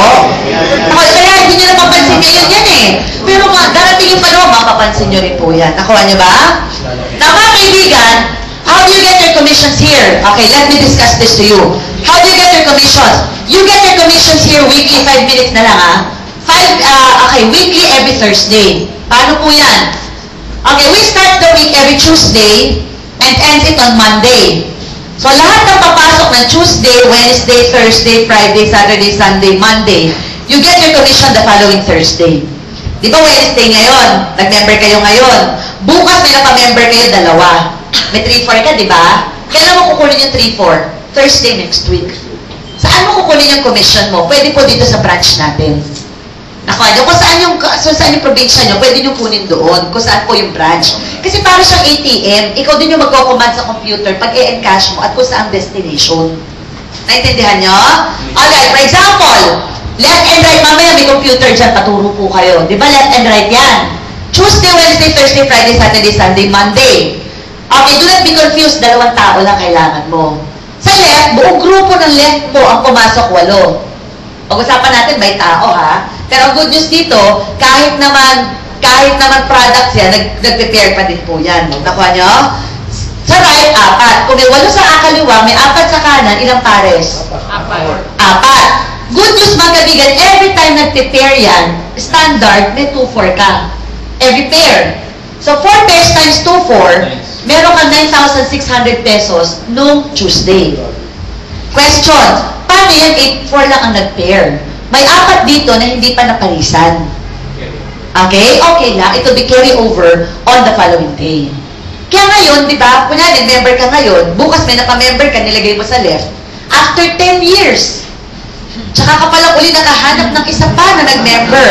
Kaya hindi niyo napapansin ngayon yan eh. Pero darating yung panahon, mapapansin niyo rin po yan. Nakuha niyo ba? Now mga kaibigan, how do you get your commissions here? Okay, let me discuss this to you. How do you get your commissions? You get your commissions here weekly, 5 minutes na lang ha. Weekly every Thursday. Paano po yan? Okay, we start the week every Tuesday and ends it on Monday. So lahat ng papasok ng Tuesday, Wednesday, Thursday, Friday, Saturday, Sunday, Monday, you get your commission the following Thursday. Di ba Wednesday ngayon? Nag-member kayo ngayon. Bukas may naka-member kayo, 2. May 3-4 ka, di ba? Kailan mo kukunin yung 3-4? Thursday next week. Saan mo kukunin yung commission mo? Pwede po dito sa branch natin. Nakuha nyo, kung saan yung probinsya nyo, pwede nyo kunin doon, kung saan po yung branch. Kasi para siyang ATM, ikaw din yung magko-command sa computer pag i-encash mo at kung saan destination. Naintindihan nyo? Alright, for example, left and right, mamaya may computer dyan, paturo po kayo. Di ba left and right yan? Tuesday, Wednesday, Thursday, Friday, Saturday, Sunday, Monday. Okay, do not be confused, 2 tao lang kailangan mo. Sa left, buong grupo ng left mo ang pumasok 8. Pag-usapan natin, may tao ha. Pero ang good news dito, kahit naman products yan, nag-prepare pa din po yan. Nakuha nyo? Sa right, 4. Kung may 8 sa kaliwa, may 4 sa kanan, ilang pares? 4. Good news mga kaibigan, every time nag-prepare yan, standard, may 2-4 ka. Every pair. So 4 pairs times 2-4, meron kang 9,600 pesos nung Tuesday. Question, paano yan 8-4 lang ang nag-pair? May 4 dito na hindi pa naparisan. Okay? Okay lang. It will be carry over on the following day. Kaya ngayon, di ba, kunyari, member ka ngayon, bukas may napamember ka, nilagay mo sa left, after 10 years, tsaka ka palang uli nakahanap ng isa pa na nag-member.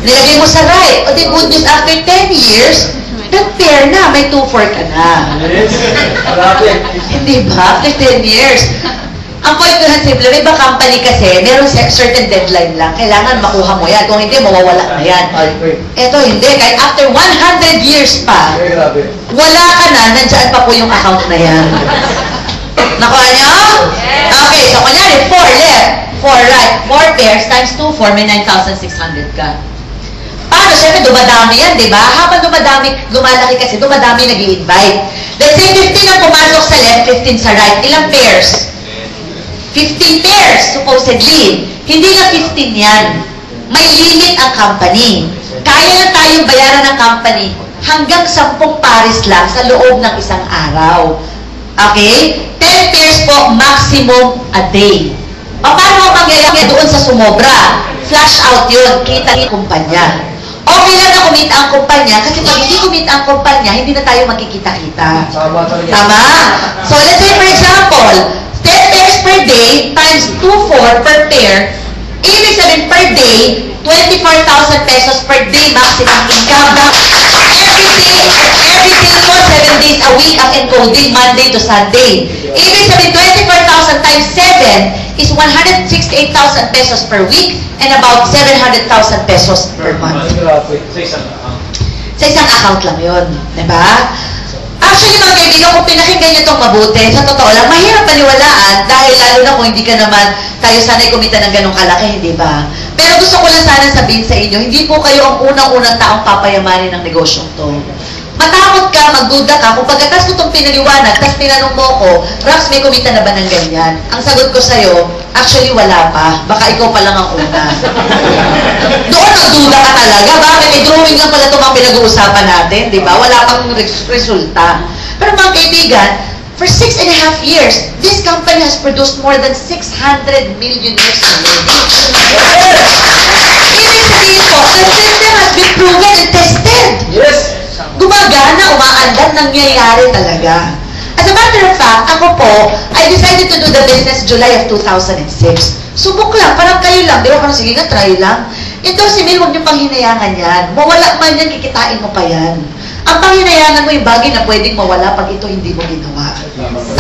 Nilagay mo sa right. O di good news, after 10 years, nag-pair na, may 2-4 ka na. Hindi ba? After 10 years. Ang point ko na simple, may iba company kasi, meron certain deadline lang. Kailangan makuha mo yan. Kung hindi, mawawala na yan. Eto, hindi. Kahit after 100 years pa, wala ka na, nandiyan pa po yung account na yan. Nakuha niyo? Okay, so kunyari, 4 left, 4 right, 4 pairs times 2, 4, may 9,600 ka. Paano? Siyempre, dumadami yan, di ba? Habang lumalaki kasi, dumadami nag-i-invite. Let's say, 15 ang pumasok sa left, 15 sa right. Ilang pairs? 15 pairs, supposedly. Hindi na 15 yan. May limit ang company. Kaya lang tayong bayaran ng company hanggang 10 pares lang sa loob ng isang araw. Okay? 10 pairs po, maximum a day. O paano mo mangyayari doon sa sumobra? Flash out yun. Kita ng kumpanya. Okay lang na kumita ang kumpanya kasi pag hindi kumita ang kumpanya, hindi na tayo magkikita-kita. Tama? So, let's say for example, 10 pairs per day times 2-4 per pair, ibig sabihin per day, 24,000 pesos per day maximum income. Every day po, 7 days a week ang encoding, Monday to Sunday. Ibig sabihin, 24,000 times 7 is 168,000 pesos per week and about 700,000 pesos per month. Sa isang account lang yun. Diba? Actually, mga kaibigan, kung pinakinggan nyo itong mabuti, sa totoo lang, mahirap paniwalaan dahil lalo na kung hindi ka naman tayo sanay kumita ng ganong kalaki, hindi ba? Pero gusto ko lang sana sabihin sa inyo, hindi po kayo ang unang-unang taong papayamanin ng negosyong to. Matakot ka, magduda ka, kung pagkatas ko itong pinaliwanag, tapos tinanong mo ko, Rax, may kumita na ba ng ganyan? Ang sagot ko sa'yo, actually wala pa. Baka ikaw pa lang ang una. Doon magduda ka talaga. Bakit? May drawing lang pala itong mga pinag-uusapan natin, di ba? Wala pang resulta. Pero mga kaibigan, for 6.5 years, this company has produced more than 600 million years already. Ibig sabihin po, the system has been proven and tested. Yes. Gumagana, umaandar, nangyayari talaga. As a matter of fact, ako po, I decided to do the business July of 2006. Subok lang, parang kayo lang. Di ba parang sige nga, try lang. Ito, si Mil, huwag niyo pang hinayangan yan. Mawala man yan, kikitain mo pa yan. Ang panghinayangan mo yung bagay na pwedeng mawala pag ito hindi mo ginawa.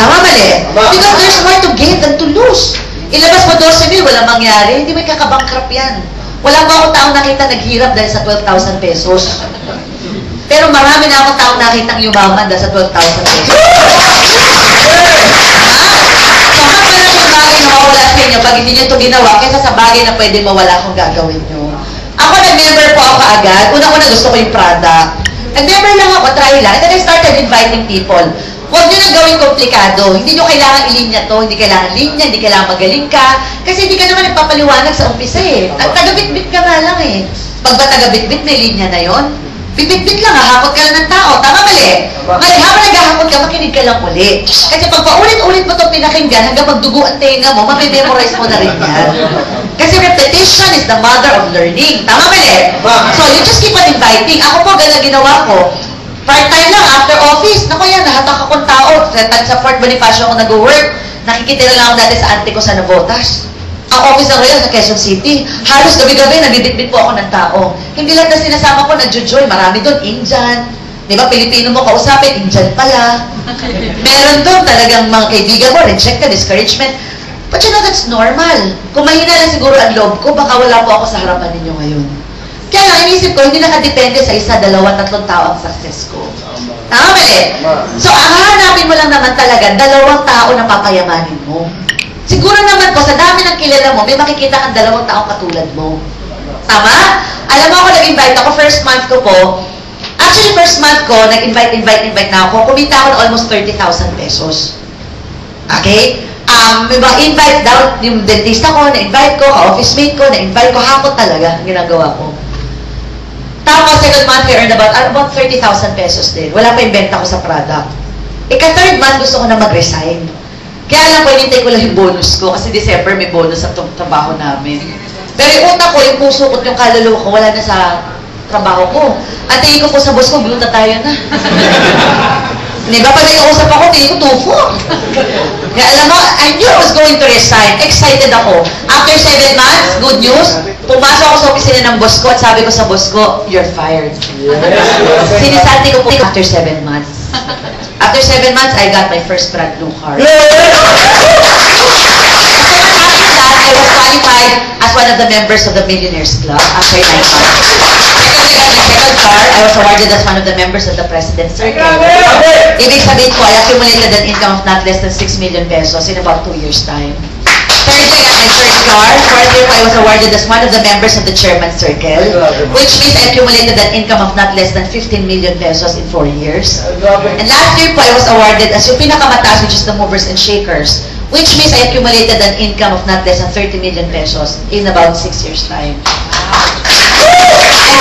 Tama mali? Because there's more to gain than to lose. Ilabas mo 12 mil, walang mangyari, hindi mo kakabankrupt yan. Wala ba akong taong nakita naghirap dahil sa 12,000 pesos? Pero marami na akong taong nakitang yumaman dahil sa 12,000 pesos. Saka pala yung bagay na mawala sa inyo pag hindi nyo ito ginawa kaysa sa bagay na pwede mawala kung gagawin nyo. Ako, nag-member po ako agad. Una-una gusto ko yung product. Nag-member lang ako, try lang. And then I started inviting people. Huwag nyo nang gawing komplikado. Hindi nyo kailangan ilinya to, hindi kailangan linya, hindi kailangan magaling ka. Kasi hindi ka naman nagpapaliwanag sa umpisa eh. Taga-bit-bit ka nga lang eh. Pag ba taga-bit-bit, may linya na yon. Bit-bit lang, hahakot ka lang ng tao. Tama mali? Ngayon, habang naghahakot ka, makinig ka lang ulit. Kasi pag paulit-ulit mo itong pinakinggan, hanggang magdugo ang tenga mo, mamememorize mo na rin yan. Kasi repetition is the mother of learning. Tama mali? So, you just keep on inviting. Ako po, gano'n ginawa ko. Part-time lang, after office. Naku yan, nahatak akong tao. Sa Fort Bonifacio ako nag-work. Nakikita lang ako dati sa auntie ko sa Navotas. Ang office ng Royal sa Quezon City. Halos gabi-gabi, nabibitbit po ako ng tao. Hindi lang na sinasama ko, nagjo-joy. Marami doon, Indian. Di ba, Pilipino mo kausapin, Indian pala. Meron doon talagang mga kaibigan mo, reject ka, discouragement. But you know, that's normal. Kung mahina lang siguro ang loob ko, baka wala po ako sa harapan ninyo ngayon. Kaya lang, inisip ko, hindi nakadepende sa isa, dalawa, tatlong tao ang success ko. Tama ba eh? So, ang hahanapin mo lang naman talaga, dalawang tao na papayamanin mo. Siguro naman po, sa dami ng kilala mo, may makikita kang dalawang taong katulad mo. Tama? Alam mo ako, nag-invite ako, first month ko po. Actually, first month ko, nag-invite na ako. Kumita ako ng almost 30,000 pesos. Okay? May mga invite daw, yung dentista ko, na-invite ko, ka-office mate ko, na-invite ko, hapon talaga, ang ginagawa ko. Tapos, second month, I earned about 30,000 pesos din. Wala pa yung benta ko sa product. Ika-third month, gusto ko na mag-resign. Kaya lang po, hinintay ko lang yung bonus ko, kasi December may bonus sa trabaho namin. Pero yung utak ko, yung puso ko, yung kaluluwa ko, wala na sa trabaho ko. At tingin ko po sa boss ko, biluta tayo na. Hindi ba, pag nag-uusap ako, tingin ko, tufo. Kaya alam mo, I knew I was going to resign. Excited ako. After 7 months, good news, pumasok ako sa opisina ng boss ko at sabi ko sa boss ko, you're fired. Sinisanti ko po after 7 months. After 7 months, I got my first brand new car. So what happened that, I was qualified as one of the members of the Millionaires Club after 9 months. Because I got my second car, I was awarded as one of the members of the President's Circle. Ibig sabihin ko, I accumulated an income of not less than 6 million pesos in about 2 years' time. Third year, I got my third car. Fourth year, I was awarded as one of the members of the Chairman's Circle, which means I accumulated an income of not less than 15 million pesos in 4 years. And last year po, I was awarded as yung pinakamataas, which is the Movers and Shakers, which means I accumulated an income of not less than 30 million pesos in about 6 years' time. And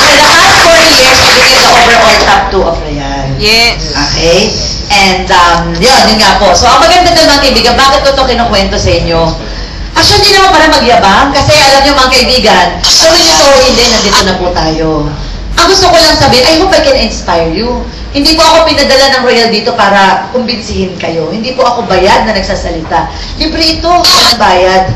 for the past 4 years, I became the overall top 2 of Royal. Yes. Okay? And, yun nga po. So, ang maganda doon mga kaibigan, bakit ko ito kinukwento sa inyo? Actually, hindi naman para magyabang, kasi alam niyo mga kaibigan, gawin niyo to o hindi, nandito na po tayo. Ang gusto ko lang sabihin, I hope I can inspire you. Hindi po ako pinadala ng Royal dito para kumbinsihin kayo. Hindi po ako bayad na nagsasalita. Libre ito, walang bayad.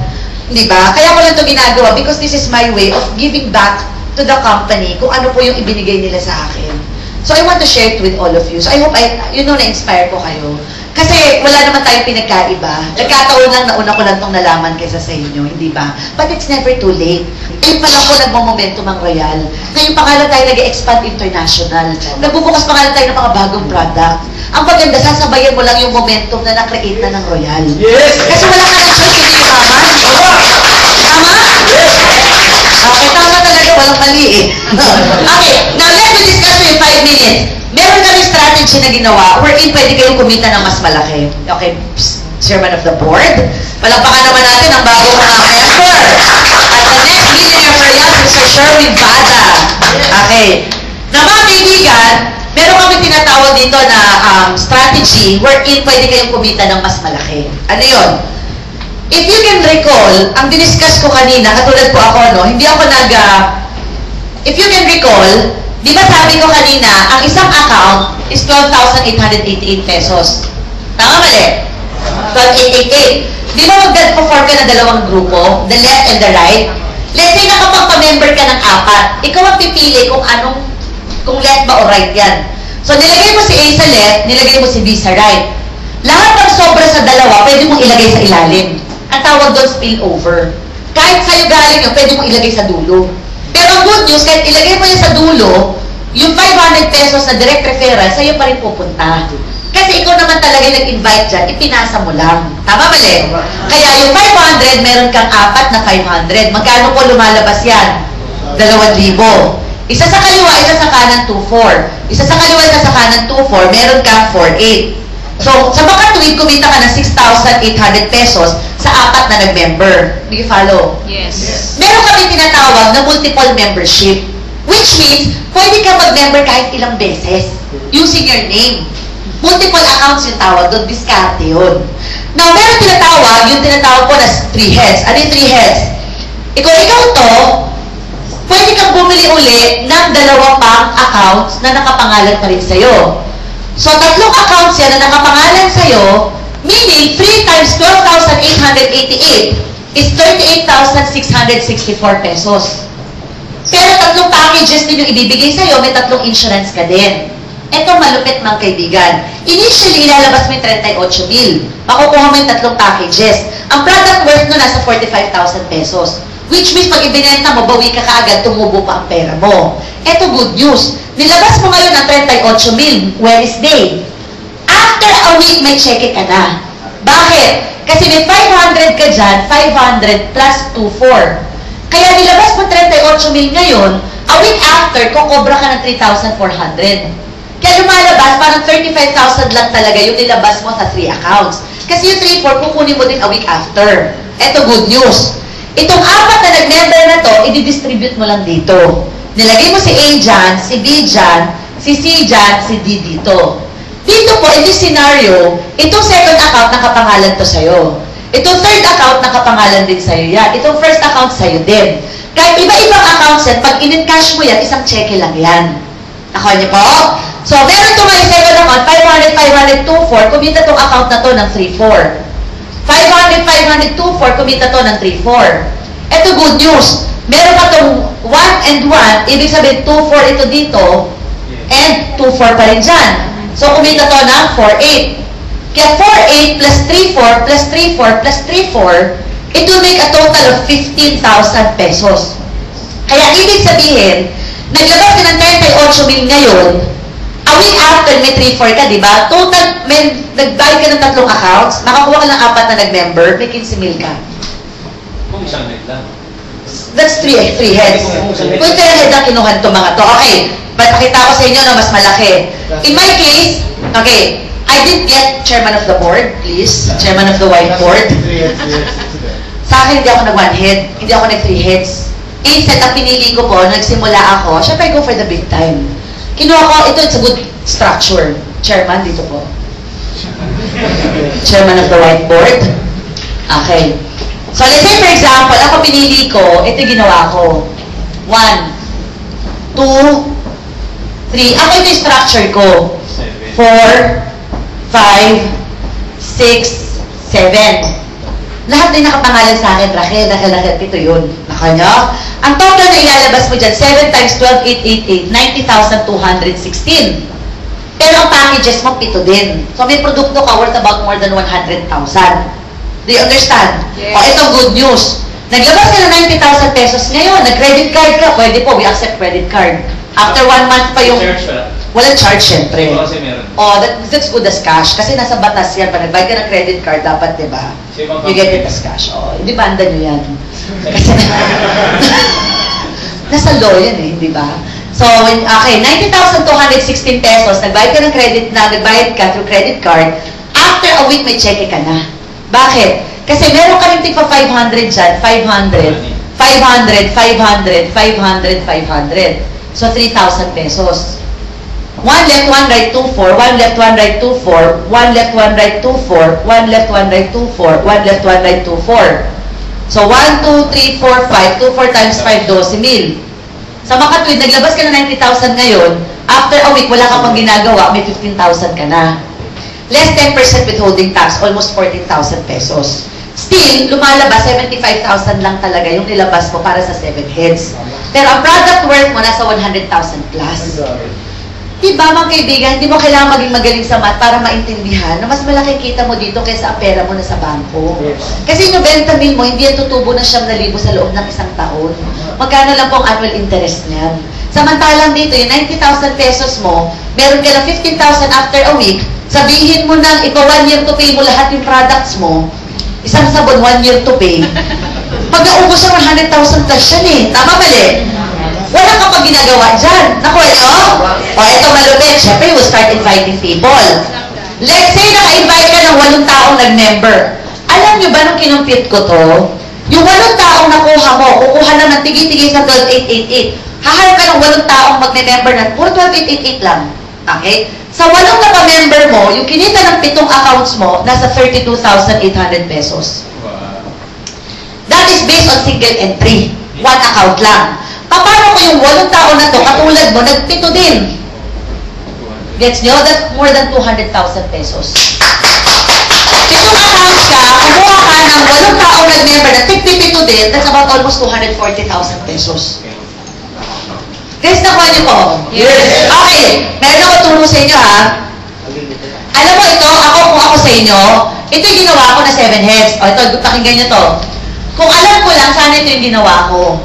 Di ba? Kaya ko lang ito ginagawa because this is my way of giving back to the company kung ano po yung ibinigay nila sa akin. So I want to share it with all of you. So I hope na-inspire ko kayo. Kasi wala naman tayong pinagkaiba. Nagkataon lang na una ko lang itong nalaman kaysa sa inyo, hindi ba? But it's never too late. Ngayon pa lang po nagmo-momentum ang Royal. Ngayon pa nga lang tayo nag-expand international. Nagbubukas pa nga lang tayo ng mga bagong product. Ang maganda, sasabayan mo lang yung momentum na na-create na ng Royal. Yes! Kasi wala ka ng choice, hindi yumaman. Tama? Yes! Okay, tama talaga, walang mali eh. Okay, now let me discuss for you 5 minutes. Meron kami strategy na ginawa wherein pwede kayong kumita ng mas malaki. Okay, Chairman of the Board. Palakpakan naman natin ang bagong mga member. At the next millionaire for Royal, Mr. Sherwin Bada. Okay. Na mga kaibigan, meron kami tinatawag dito na strategy wherein pwede kayong kumita ng mas malaki. Ano yun? If you can recall, ang diniscuss ko kanina, katulad po ako, no, hindi ako if you can recall, di ba sabi ko kanina, ang isang account is 12,888 pesos. Tama mali? 12,888. Di ba mag-perform ka ng dalawang grupo, the left and the right? Let's say nakapagpa-member ka ng 4, ikaw ang pipili kung left ba o right yan. So nilagay mo si A sa left, nilagay mo si B sa right. Lahat ng sobra sa dalawa, pwede mong ilagay sa ilalim. Ang tawag doon spillover. Kahit sa'yo galing yun, pwede mong ilagay sa dulo. Pero ang good news, kahit ilagay mo yan sa dulo, yung 500 pesos na direct referral, sa'yo pa rin pupunta. Kasi ikaw naman talaga nag-invite dyan, ipinasa mo lang. Tama mali? Kaya yung 500, meron kang 4 na 500. Magkano po lumalabas yan? 2,000. Isa sa kaliwa, isa sa kanan, 2,400. Isa sa kaliwa, isa sa kanan, 2,400. Meron kang 4,800. So, sa makatuwid, kumita ka ng 6,800 pesos sa 4 na nag-member. Do you follow? Yes. Meron kami tinatawag na multiple membership. Which means, pwede ka mag-member kahit ilang beses using your name. Multiple accounts yung tawag doon, diskarte yun. Now, meron tinatawag, yung tinatawag po na 3 heads. Ano yung 3 heads? Ikaw to, pwede kang bumili uli ng dalawa pang accounts na nakapangalan pa rin sa'yo. So, 3 accounts yan na nakapangalan sa'yo, meaning 3 times 12,888 is 38,664 pesos. Pero 3 packages din yung ibibigay sa'yo, may 3 insurance ka din. Ito malupit mga kaibigan. Initially, ilalabas mo yung 38,000. Makukuha mo yung 3 packages. Ang product worth no nasa 45,000 pesos. Which means pag ibinenta mo, bawi ka kaagad, tumubo pa ang pera mo. Ito good news. Nilabas mo ngayon ang 38,000, Wednesday. After a week, may cheque ka na. Bakit? Kasi may 500 ka dyan, 500 plus 24. Kaya nilabas mo 38,000 ngayon, a week after, kukobra ka ng 3,400. Kaya lumalabas, parang 35,000 lang talaga yung nilabas mo sa 3 accounts. Kasi yung 3-4, kukunin mo din a week after. Ito good news. Itong 4 na nag-member na to, i-distribute mo lang dito. Nilagay mo si A dyan, si B dyan, si C dyan, si D dito. Dito po, in this scenario, itong second account nakapangalan to sa'yo. Itong third account nakapangalan din sa'yo yan. Itong first account sa'yo din. Kahit iba-ibang accounts yan, pag in-encash mo yan, isang cheque lang yan. Nakuha niyo po? So, meron ito may second account, 500, 500, 24, kumita itong account na to ng 3-4. 500, 500, 24, kumita to ng 3-4. Ito good news. Meron pa itong 1 and 1, ibig sabihin 2-4 ito dito, and 2-4 pa rin dyan. So, kumita to ng 4-8. Kaya 4-8 plus 3-4 plus 3-4 plus 3-4, it will make a total of 15,000 pesos. Kaya ibig sabihin, naglabas ka ng 38,000 ngayon, a week after may 3-4 ka, di ba? Total, may nagbayad ka ng 3 accounts, makakuha ka ng 4 na nag-member, may 15,000 ka. Kung isang net lang. That's 3 heads. Kung 3 heads ang kinuha nito mga to. Okay, pakita ko sa inyo na mas malaki. In my case, okay, I didn't get chairman of the board, please. Chairman of the whiteboard. Sa akin, hindi ako nag-1 head. Hindi ako nag-3 heads. Instead, ang pinili ko po, nagsimula ako, syempre I go for the big time. Kinuha ko, ito, it's a good structure. Chairman, dito po. Chairman of the whiteboard. Okay. So, let's say, for example, ako pinili ko, ito ginawa ko. 1, 2, 3. Ako ito yung structure ko. 4, 5, 6, 7. Lahat din nakapangalan sa akin, Rachel, ito yun. Naka nyo? Ang total na ilalabas mo dyan, 7 times 12, 888, 90,216. Pero ang packages mo, 7 din. So may produkto ka worth about more than 100,000. Do you understand? Yes. O, ito good news. Naglabas ka ng 90,000 pesos ngayon, nag-credit card ka, pwede po, we accept credit card. After 1 month pa yung... Charge pala. Walang charge, syempre. Kasi meron. Oh, that's good as cash. Kasi nasa batas yan. Pag nag-buy ka ng credit card, dapat, di ba? You get it as cash. Oh, hindi banda nyo yan. Kasi, nasa law yan eh, di ba? So, okay, 90,216 pesos, nag-buy ka ng credit na, nag-buy ka through credit card, after a week, may cheque ka na. Bakit? Kasi meron ka rin tigpa 500 dyan, 500, 500, 500, 500, 500. So, 3,000 pesos. 1 left, 1 right, 2, 4. 1 left, 1 right, 2, 4. 1 left, 1 right, 2, 4. 1 left, 1 right, 2, 4. 1 left, 1 right, 2, 4. So, 1, 2, 3, 4, 5. 2, 4 times 5, 12,000. Sa makatwid, naglabas ka na 90,000 ngayon. After a week, wala ka pang ginagawa, may 15,000 ka na. Less 10% withholding tax, almost 14,000 pesos. Still, lumalabas, 75,000 lang talaga yung nilabas mo para sa 7 heads. Pero ang product worth mo, nasa 100,000 plus. Diba mga kaibigan, hindi mo kailangan maging magaling sa math para maintindihan na mas malaki kita mo dito kaysa ang pera mo na sa bangko. Kasi yung 90 mil mo, hindi yan tutubo ng 9,000 sa loob ng 1 taon. Magkano lang po ang annual interest niyan. Samantalang dito, yung 90,000 pesos mo, meron ka ng 15,000 after a week, sabihin mo nang ikaw 1 year to pay mo lahat yung products mo, isang sabon 1 year to pay, pag naubos ang 100,000 plus yan eh. Tama mali? Wala ka pag ginagawa dyan. Naku, ito? O, ito malupit. Siyempre, we'll start inviting people. Let's say, naka-invite ka ng 8 taong nag-member. Alam nyo ba nung kinumpit ko to? Yung 8 taong nakuha mo, kukuha na ng tigi-tigi sa 12,888. Haharap ka ng 8 taong mag-member na, puro 12,888 lang. Okay? Sa 8 na pa-member mo, yung kinita ng 7 accounts mo, nasa 32,800 pesos. Wow. That is based on single entry. 1 account lang. Paano ko yung 8 tao na to, katulad mo, nagpito din? Gets nyo? That's more than 200,000 pesos. Pitong accounts ka, kumuha ka ng 8 tao nag-member na tig-pito din, that's about almost 240,000 pesos. Guys, nakuha niyo po? Yes. Okay, meron ako turo sa inyo ha. Alam mo ito, kung ako sa inyo, ito yung ginawa ko na 7 heads. O ito, pakinggan nyo to. Kung alam ko lang, sana ito yung ginawa ko.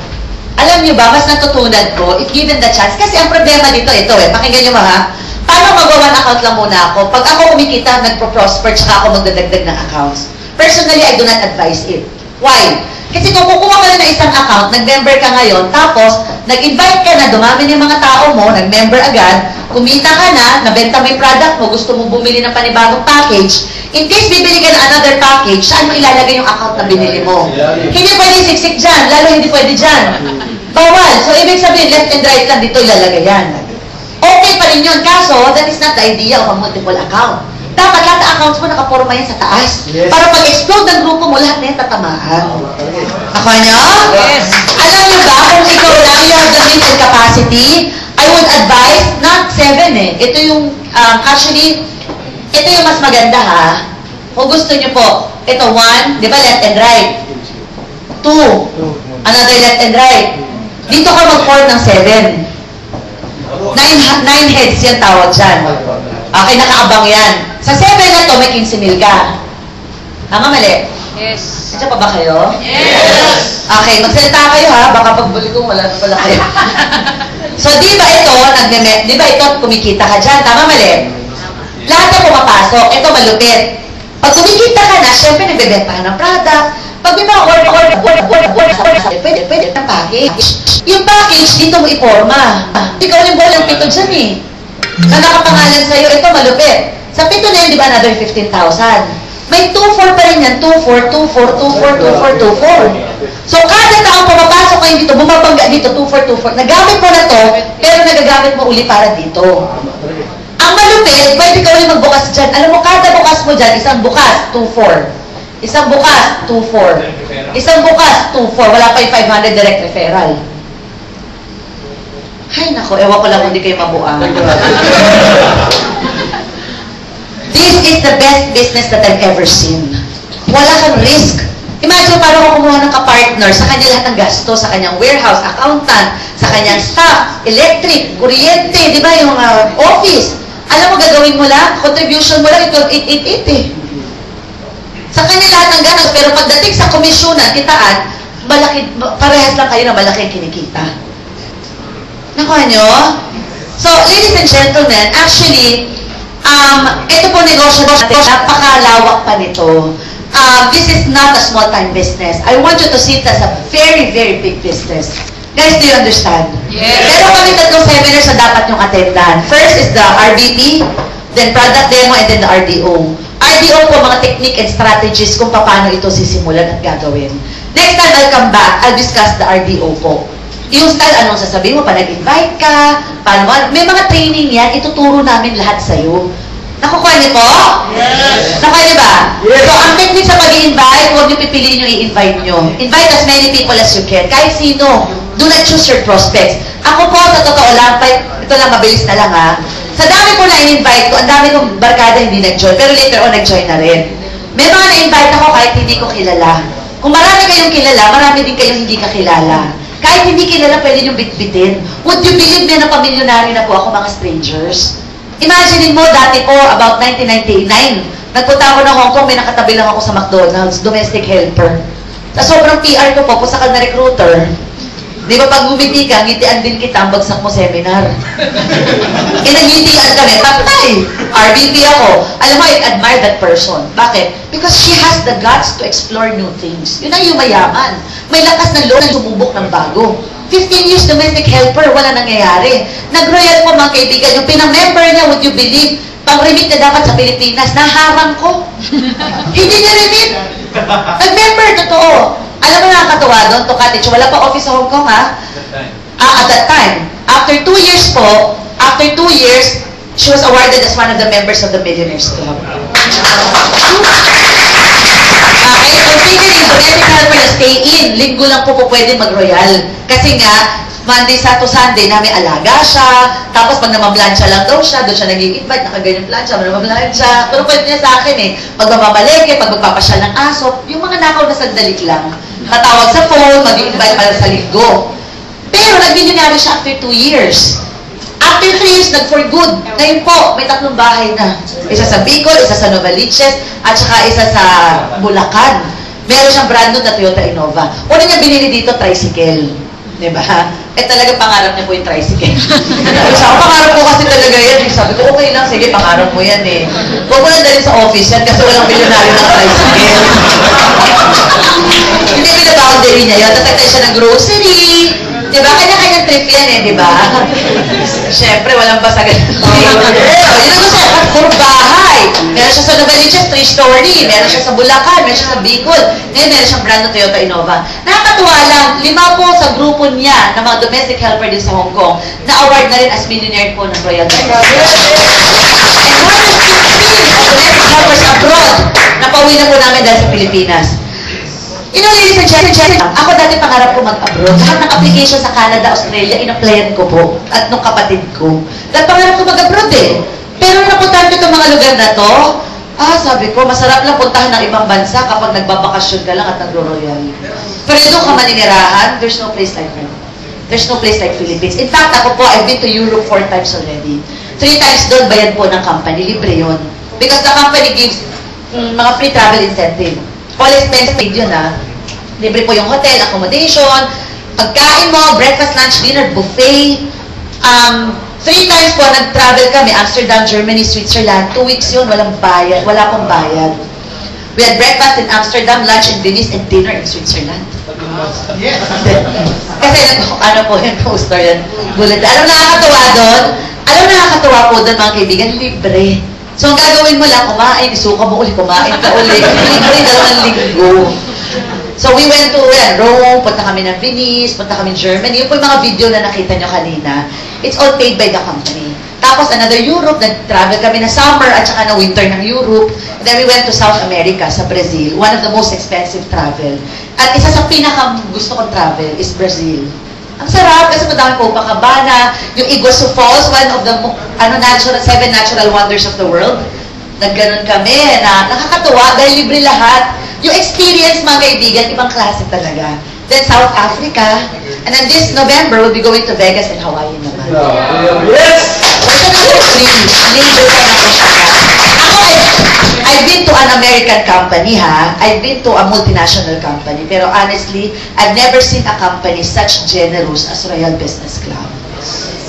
Alam nyo ba, mas natutunan ko, if given the chance, kasi ang problema dito, ito pakinggan nyo ba ha? Paano mag-1 account lang muna ako? Pag ako kumikita, nagpo-prosper, tsaka ako magdadagdag ng accounts. Personally, I do not advise it. Why? Kasi kung kukuha ka na ng isang account, nag-member ka ngayon, tapos nag-invite ka na, dumami ng mga tao mo, nag-member agad, kumita ka na, nabenta mo yung product mo, gusto mo bumili ng panibagong package, in case bibili ka ng another package, saan mo ilalagay yung account na binili mo? Hindi pwede siksik dyan, lalo hindi pwede dyan. Bawal. So, ibig sabihin, left and right lang dito ilalagay yan. Okay pa rin yun, kaso, that is not the idea of a multiple account. Dapat lahat ng accounts mo nakaporma yan sa taas. Yes. Para pag explode ng grupo mo, lahat na yan tatamaan. Nakuha nyo? Yes. Alam nyo ba, kung ikaw lang, you have the means and capacity, I would advise, not 7 Ito yung, actually, ito yung mas maganda ha. Kung gusto nyo po, ito 1, di ba left and right? 2, another left and right. Dito ka mag-form ng 7. 9 heads yan tawag dyan. Okay, nakaabang yan. Sa 7 na to, may 15,000 ka. Tama, mali? Yes. Nandiyan pa ba kayo? Yes. Okay, magsalita kayo ha. Baka pagbuli ko, wala na pala kayo. So, di ba ito, di ba ito, kumikita ka dyan? Tama, mali? Lahat na pumapasok. Ito, malupit. Pag kumikita ka na, syempre, nagbebenta ka ng product. Pag may mga order, pwede ng package. Yung package, dito mo iporma. Ikaw yung walang pito dyan eh. Na nakapangalan sa'yo, ito malupit. Sa pito na yun, di ba, another 15,000. May 2-4 pa rin yan. 2-4, 2-4, 2-4, 2-4, 2-4. So, kada taong pumapasok kayo dito, bumabangga dito, 2-4, 2-4. Nagamit mo na to, pero nagagamit mo uli para dito. Ang malupit, pwede ka ulit magbukas dyan. Alam mo, kada bukas mo dyan, isang bukas, 2-4. Isang bukas, 2-4. Isang bukas, 2-4. Wala pa yung 500 direct referral. Ay, nako, ewan ko lang kung hindi kayo mabuang. This is the best business that I've ever seen. Wala kang risk. Imagine paano ko kumuha ng kapartner sa kanya lahat ng gasto, sa kanyang warehouse, accountant, sa kanyang staff, electric, kuryente, di ba, yung office. Alam mo, gagawin mo lang, contribution mo lang, ito 888 Sa kanya lahat ng gasto, pero pagdating sa komisyonan, kitaan, malaki, parehas lang kayo na malaki kinikita. Nakuha nyo? So, ladies and gentlemen, actually, ito po negosyo natin, napakalawak pa nito. This is not a small-time business. I want you to see it as a very, very big business. Guys, do you understand? Yes. Meron kami tatlong seminars na dapat yung attendan. First is the RBP, then product demo, and then the RDO. RDO po, mga technique and strategies kung paano ito sisimulan at gagawin. Next time I'll come back, I'll discuss the RDO po. Yung style, anong sasabihin mo, pa nag-invite ka, paano, may mga training yan, ituturo namin lahat sa'yo. Nakukuha niyo po? Yes. Nakuha niyo ba? Yes. So, ang technique sa pag-i-invite, huwag niyo pipiliin yung i-invite niyo. Invite as many people as you can. Kahit sino. Do not choose your prospects. Ako po, sa totoo lang, ito lang, mabilis na lang ha. Sa dami po na i-invite ko, ang dami kong barkada hindi nag-join, pero later on, nag-join na rin. May mga na-invite ako kahit hindi ko kilala. Kung marami kayong kilala, marami din kayong hindi kakilala. Kahit hindi kilala, pwede niyong bitbitin. Would you believe me na pamilyonaryo na po ako, mga strangers? Imagine mo, dati po, about 1999, nagpunta ako ng Hong Kong, may nakatabi lang ako sa McDonald's, domestic helper. Sa sobrang PR ko po, pusakal na recruiter. Di ba pag ngumiti ka, ngitian din kita ang bagsak mo seminar. Nagngitian kami, patay! RBP ako. Alam mo, I admire that person. Bakit? Because she has the guts to explore new things. Yun ang yung mayaman. May lakas ng loob na sumubok ng bago. 15 years domestic helper, wala nangyayari. Nag-royal po mga kaibigan, yung pinamember niya, would you believe, pang-remit na dapat sa Pilipinas, naharang ko. Hindi niya remit. Nag-member, totoo. Alam mo nakakatawa doon, to cottage, wala pa office sa Hong Kong ha? At that time. After 2 years po, after 2 years, she was awarded as one of the members of the Millionaires Club. Okay, considering domestic helper na stay in, linggo lang po pwede mag-royal. Kasi nga, Monday to Sunday namin alaga siya. Tapos pag namamlansya lang daw siya, doon siya nag-i-invite, nakaganyan plansya, namamlansya. Pero pwede niya sa akin eh, pag mamamaleke, pag magpapasyal ng aso, yung mga nakaw na sandali lang. Katawag sa phone, mag-i-invite para sa linggo. Pero nag-millionary siya after 2 years. After 3 years, nag-for good. Ngayon po, may 3 bahay na. Isa sa Bicol, isa sa Novaliches, at saka isa sa Bulacan. Meron siyang brand new na Toyota Innova. Una niya binili dito, tricycle. Diba? Eh talaga pangarap niya po yung tricycle. Sabi ko, pangarap ko kasi talaga yan. Sabi ko, okay lang, sige, pangarap mo yan eh. Huwag mo lang dalhin sa office yan kasi walang milyonaryo ng tricycle. Hindi binaboundary niya yun. Tatagtay siya ng grocery. Diba? Kanya-kanyang trip yan eh, diba? Siyempre, walang basagan. Yun ako siya, puro bahay. Meron siya sa Novaliches, 3-story. Meron siya sa Bulacan, meron siya sa Bicol. Ngayon, meron siyang brand na Toyota Innova. Nakakatuwa lang, 5 po sa grupo niya na mga domestic helper din sa Hong Kong na award na rin as millionaire po ng Royal Bank. And more than 15 domestic helpers abroad na pauwi na po namin dahil sa Pilipinas. You know, ladies and gentlemen, ako dati pangarap ko mag-abroad. Lahat ng application sa Canada, Australia, in-applyan ko po. At nung kapatid ko. Dahil pangarap ko mag-abroad eh. Pero napuntahan ko itong mga lugar na to, sabi ko, masarap lang puntahan ng ibang bansa kapag nagbabakasyon ka lang at nagro-royal. Pero doon ka maninirahan, there's no place like home. There's no place like Philippines. In fact, ako po, I've been to Europe 4 times already. 3 times doon, bayad po ng company. Libre yun. Because the company gives mga free travel incentive. All expenses paid yun Libre po yung hotel, accommodation, pagkain mo, breakfast, lunch, dinner, buffet. 3 times po nag-travel kami, Amsterdam, Germany, Switzerland. 2 weeks yun, walang bayad, wala pong bayad. We had breakfast in Amsterdam, lunch in Venice, and dinner in Switzerland. Yes. Kasi ano po yung poster yan, bullet. Alam nakakatuwa doon? Alam nakakatuwa po doon mga kaibigan, libre. So, ang gagawin mo lang, kumain, isuka mo ulit, kumain ka ulit. Libre, 2 linggo. So, we went to Rome, punta kami ng Venice, punta kami ng Germany. Yung po yung mga video na nakita nyo kanina, it's all paid by the company. Tapos, another Europe, nag-travel kami na summer at saka na winter ng Europe. And then we went to South America, sa Brazil. One of the most expensive travel. At isa sa pinaka-gusto kong travel is Brazil. Ang sarap kasi madami po Copacabana, yung Iguazu Falls, one of the 7 natural wonders of the world. Nagganon kami na nakakatuwa dahil libre lahat. Yung experience, mga kaibigan, ibang klase talaga. Then South Africa, and then this November, we'll be going to Vegas and Hawaii naman. Yes! Ito number 3, labor ka na po siya. Ako, I've been to an American company, I've been to a multinational company. Pero honestly, I've never seen a company such generous as Royal Business Club.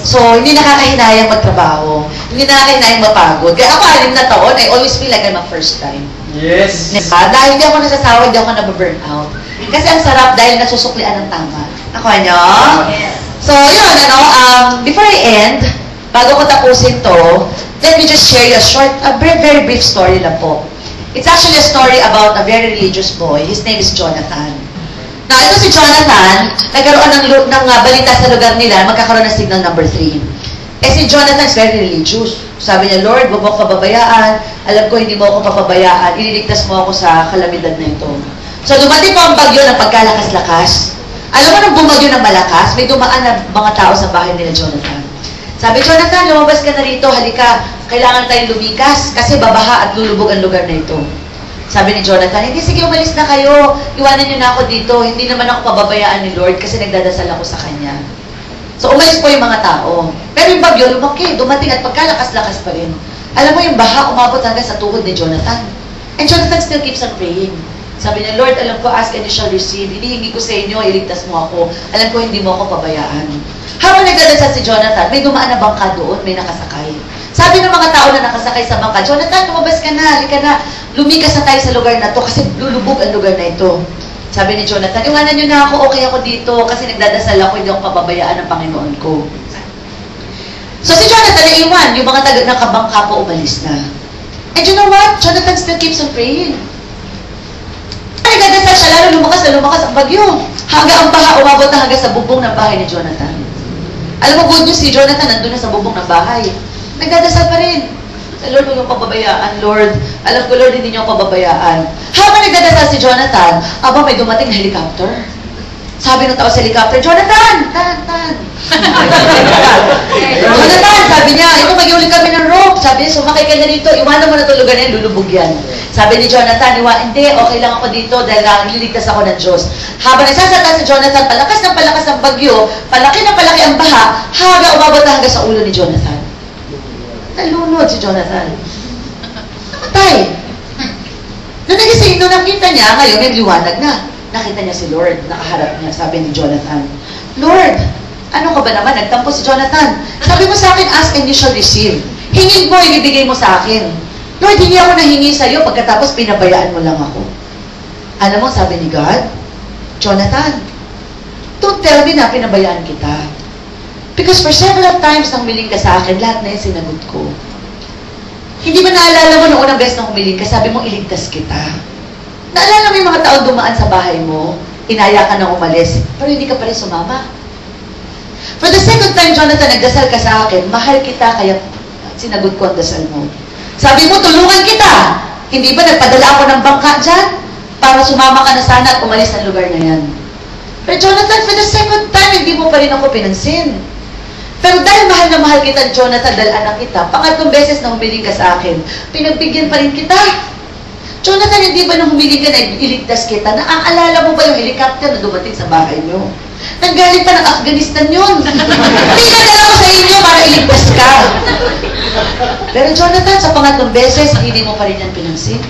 So, hindi nakakahinayang magtrabaho. Hindi nakakahinayang mapagod. Kaya ako, 6 na taon, I always feel like I'm a first time. Yes! Diba? Dahil hindi ako nasasawa, hindi ako nababurn out. Kasi ang sarap dahil nasusuklian ng tama. Ako nyo? Yes. So, yun, before I end, bago ko tapusin to, let me just share you a very, very brief story lang po. It's actually a story about a very religious boy. His name is Jonathan. Now, ito si Jonathan, nagkaroon ng balita sa lugar nila, magkakaroon ng signal number 3. Eh si Jonathan is very religious. Sabi niya, Lord, huwag mo ako pababayaan. Alam ko, hindi mo ako papabayaan. Ililigtas mo ako sa kalamidad na ito. So, dumating po ang bagyo ng pagkalakas-lakas. Alam mo, nang bumagyo ng malakas, may dumaan na mga tao sa bahay nila, Jonathan. Sabi, Jonathan, lumabas ka na rito, halika, kailangan tayong lumikas kasi babaha at lulubog ang lugar na ito. Sabi ni Jonathan, hindi, sige, umalis na kayo, iwanan niyo na ako dito, hindi naman ako pababayaan ni Lord kasi nagdadasal ako sa Kanya. So, umalis po yung mga tao. Pero yung bagyo, lumaki, dumating at pagkalakas-lakas pa rin. Alam mo, yung baha, umabot hanggang sa tuhod ni Jonathan. And Jonathan still keeps on praying. Sabi niya, Lord, alam ko, ask and you shall receive. Hinihingi ko sa inyo, iligtas mo ako. Alam ko, hindi mo ako pabayaan. Habang nagdadasal si Jonathan, may dumaan na bangka doon, may nakasakay. Sabi ng mga tao na nakasakay sa bangka, Jonathan, lumabas ka na, halika na. Lumikas na tayo sa lugar na to kasi lulubog ang lugar na ito. Sabi ni Jonathan, iwanan niyo na ako, okay ako dito kasi nagdadasal ako, hindi ako pababayaan ng Panginoon ko. So si Jonathan naiwan, yung mga nakabangka po umalis na. And you know what? Jonathan still keeps on praying. Nagdadasal siya, lalo lumakas ang bagyo. Hanggang ang baha, umabot na hanggang sa bubong ng bahay ni Jonathan. Alam mo, good news, si Jonathan nandun na sa bubong ng bahay. Nagdadasal pa rin. Lord, huwag yung pababayaan, Lord. Alam ko, Lord, hindi niyo ako pababayaan. Habang nagdadasal si Jonathan, may dumating na helicopter. Sabi ng tao sa helicopter, Jonathan! Tan! Jonathan, sabi niya, ito mag-iulit kami ng rope. Sabi niya, sumakay ka na dito, iwanan mo na itong lugar na yan, lulubog yan. Sabi ni Jonathan, hindi, okay lang ako dito dahil liligtas ako ng Diyos. Habang nagsasata si Jonathan, palakas ng bagyo, palaki na palaki ang baha, hanggang umabot na hanggang sa ulo ni Jonathan. Nalunod si Jonathan. Namatay. Nung nagising, nung nakita niya, ngayon may liwanag na. Nakita niya si Lord, nakaharap niya, sabi ni Jonathan, Lord, ano ka ba naman? Nagtampo si Jonathan. Sabi mo sa akin, ask and you shall receive. Hingin mo, ibibigay mo sa akin. Lord, hindi ako nahingi sa iyo pagkatapos pinabayaan mo lang ako. Alam mo, sabi ni God, Jonathan, don't tell me na pinabayaan kita. Because for several times nang humiling ka sa akin, lahat na yung sinagot ko. Hindi ba naalala mo noong unang beses na humiling ka, sabi mo, iligtas kita. Naalala mo yung mga taon dumaan sa bahay mo, inaya ka nang umalis, pero hindi ka pa rin sumama. For the second time, Jonathan, nagdasal ka sa akin, mahal kita, kaya sinagot ko ang dasal mo. Sabi mo, tulungan kita. Hindi ba nagpadala ako ng bangka dyan? Para sumama ka na sana at umalis ng lugar na yan. Pero Jonathan, for the second time, hindi mo pa rin ako pinansin. Pero dahil mahal na mahal kita, Jonathan, dahil anak kita, pangatlong beses na humiling ka sa akin, pinagbigyan pa rin kita. Jonathan, hindi ba nung humiling ka na iligtas kita, naaalala mo ba yung helicopter na dumating sa bahay niyo? Nanggaling pa ng Afghanistan yun. Pinadala ko sa inyo para iligtas ka. Pero Jonathan, sa pangatlong beses, hindi mo pa rin yan pinansin.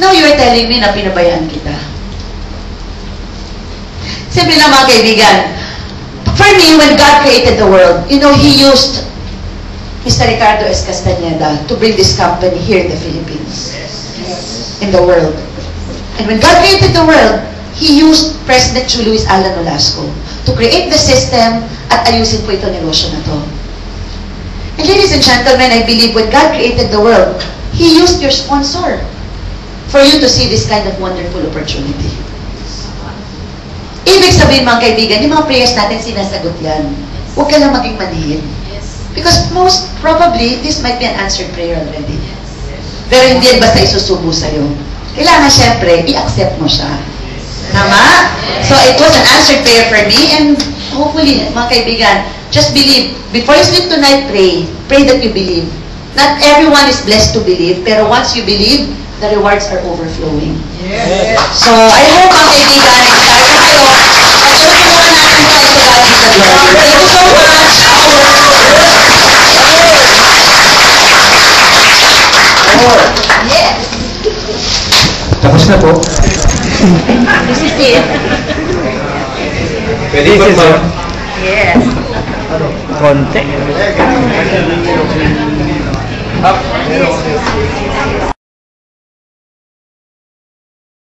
Now you're telling me na pinabayaan kita. Simple lang mga kaibigan. For me, when God created the world, you know, He used Mr. Ricardo S. Castañeda to bring this company here in the Philippines. In the world. And when God created the world, He used President Luis Alan Nolasco to create the system at ayusin po itong negosyo na to. And ladies and gentlemen, I believe when God created the world, He used your sponsor for you to see this kind of wonderful opportunity. Ibig sabihin mga kaibigan, yung mga prayers natin sinasagot yan. Huwag ka lang maging manhid. Because most probably, this might be an answered prayer already. Pero hindi yan basta isusubo sa'yo. Kailangan syempre, i-accept mo siya. Tama? So it was an answered prayer for me and hopefully, mga kaibigan, just believe. Before you sleep tonight, pray. Pray that you believe. Not everyone is blessed to believe, pero once you believe, the rewards are overflowing. Yes. So, I hope mga kaibigan, excited kayo. At tulungan natin tayo sa God is the glory. Thank you so much. Yes. Tapos na po. This is it. Pwede ba ma? Yes. Konti. Up.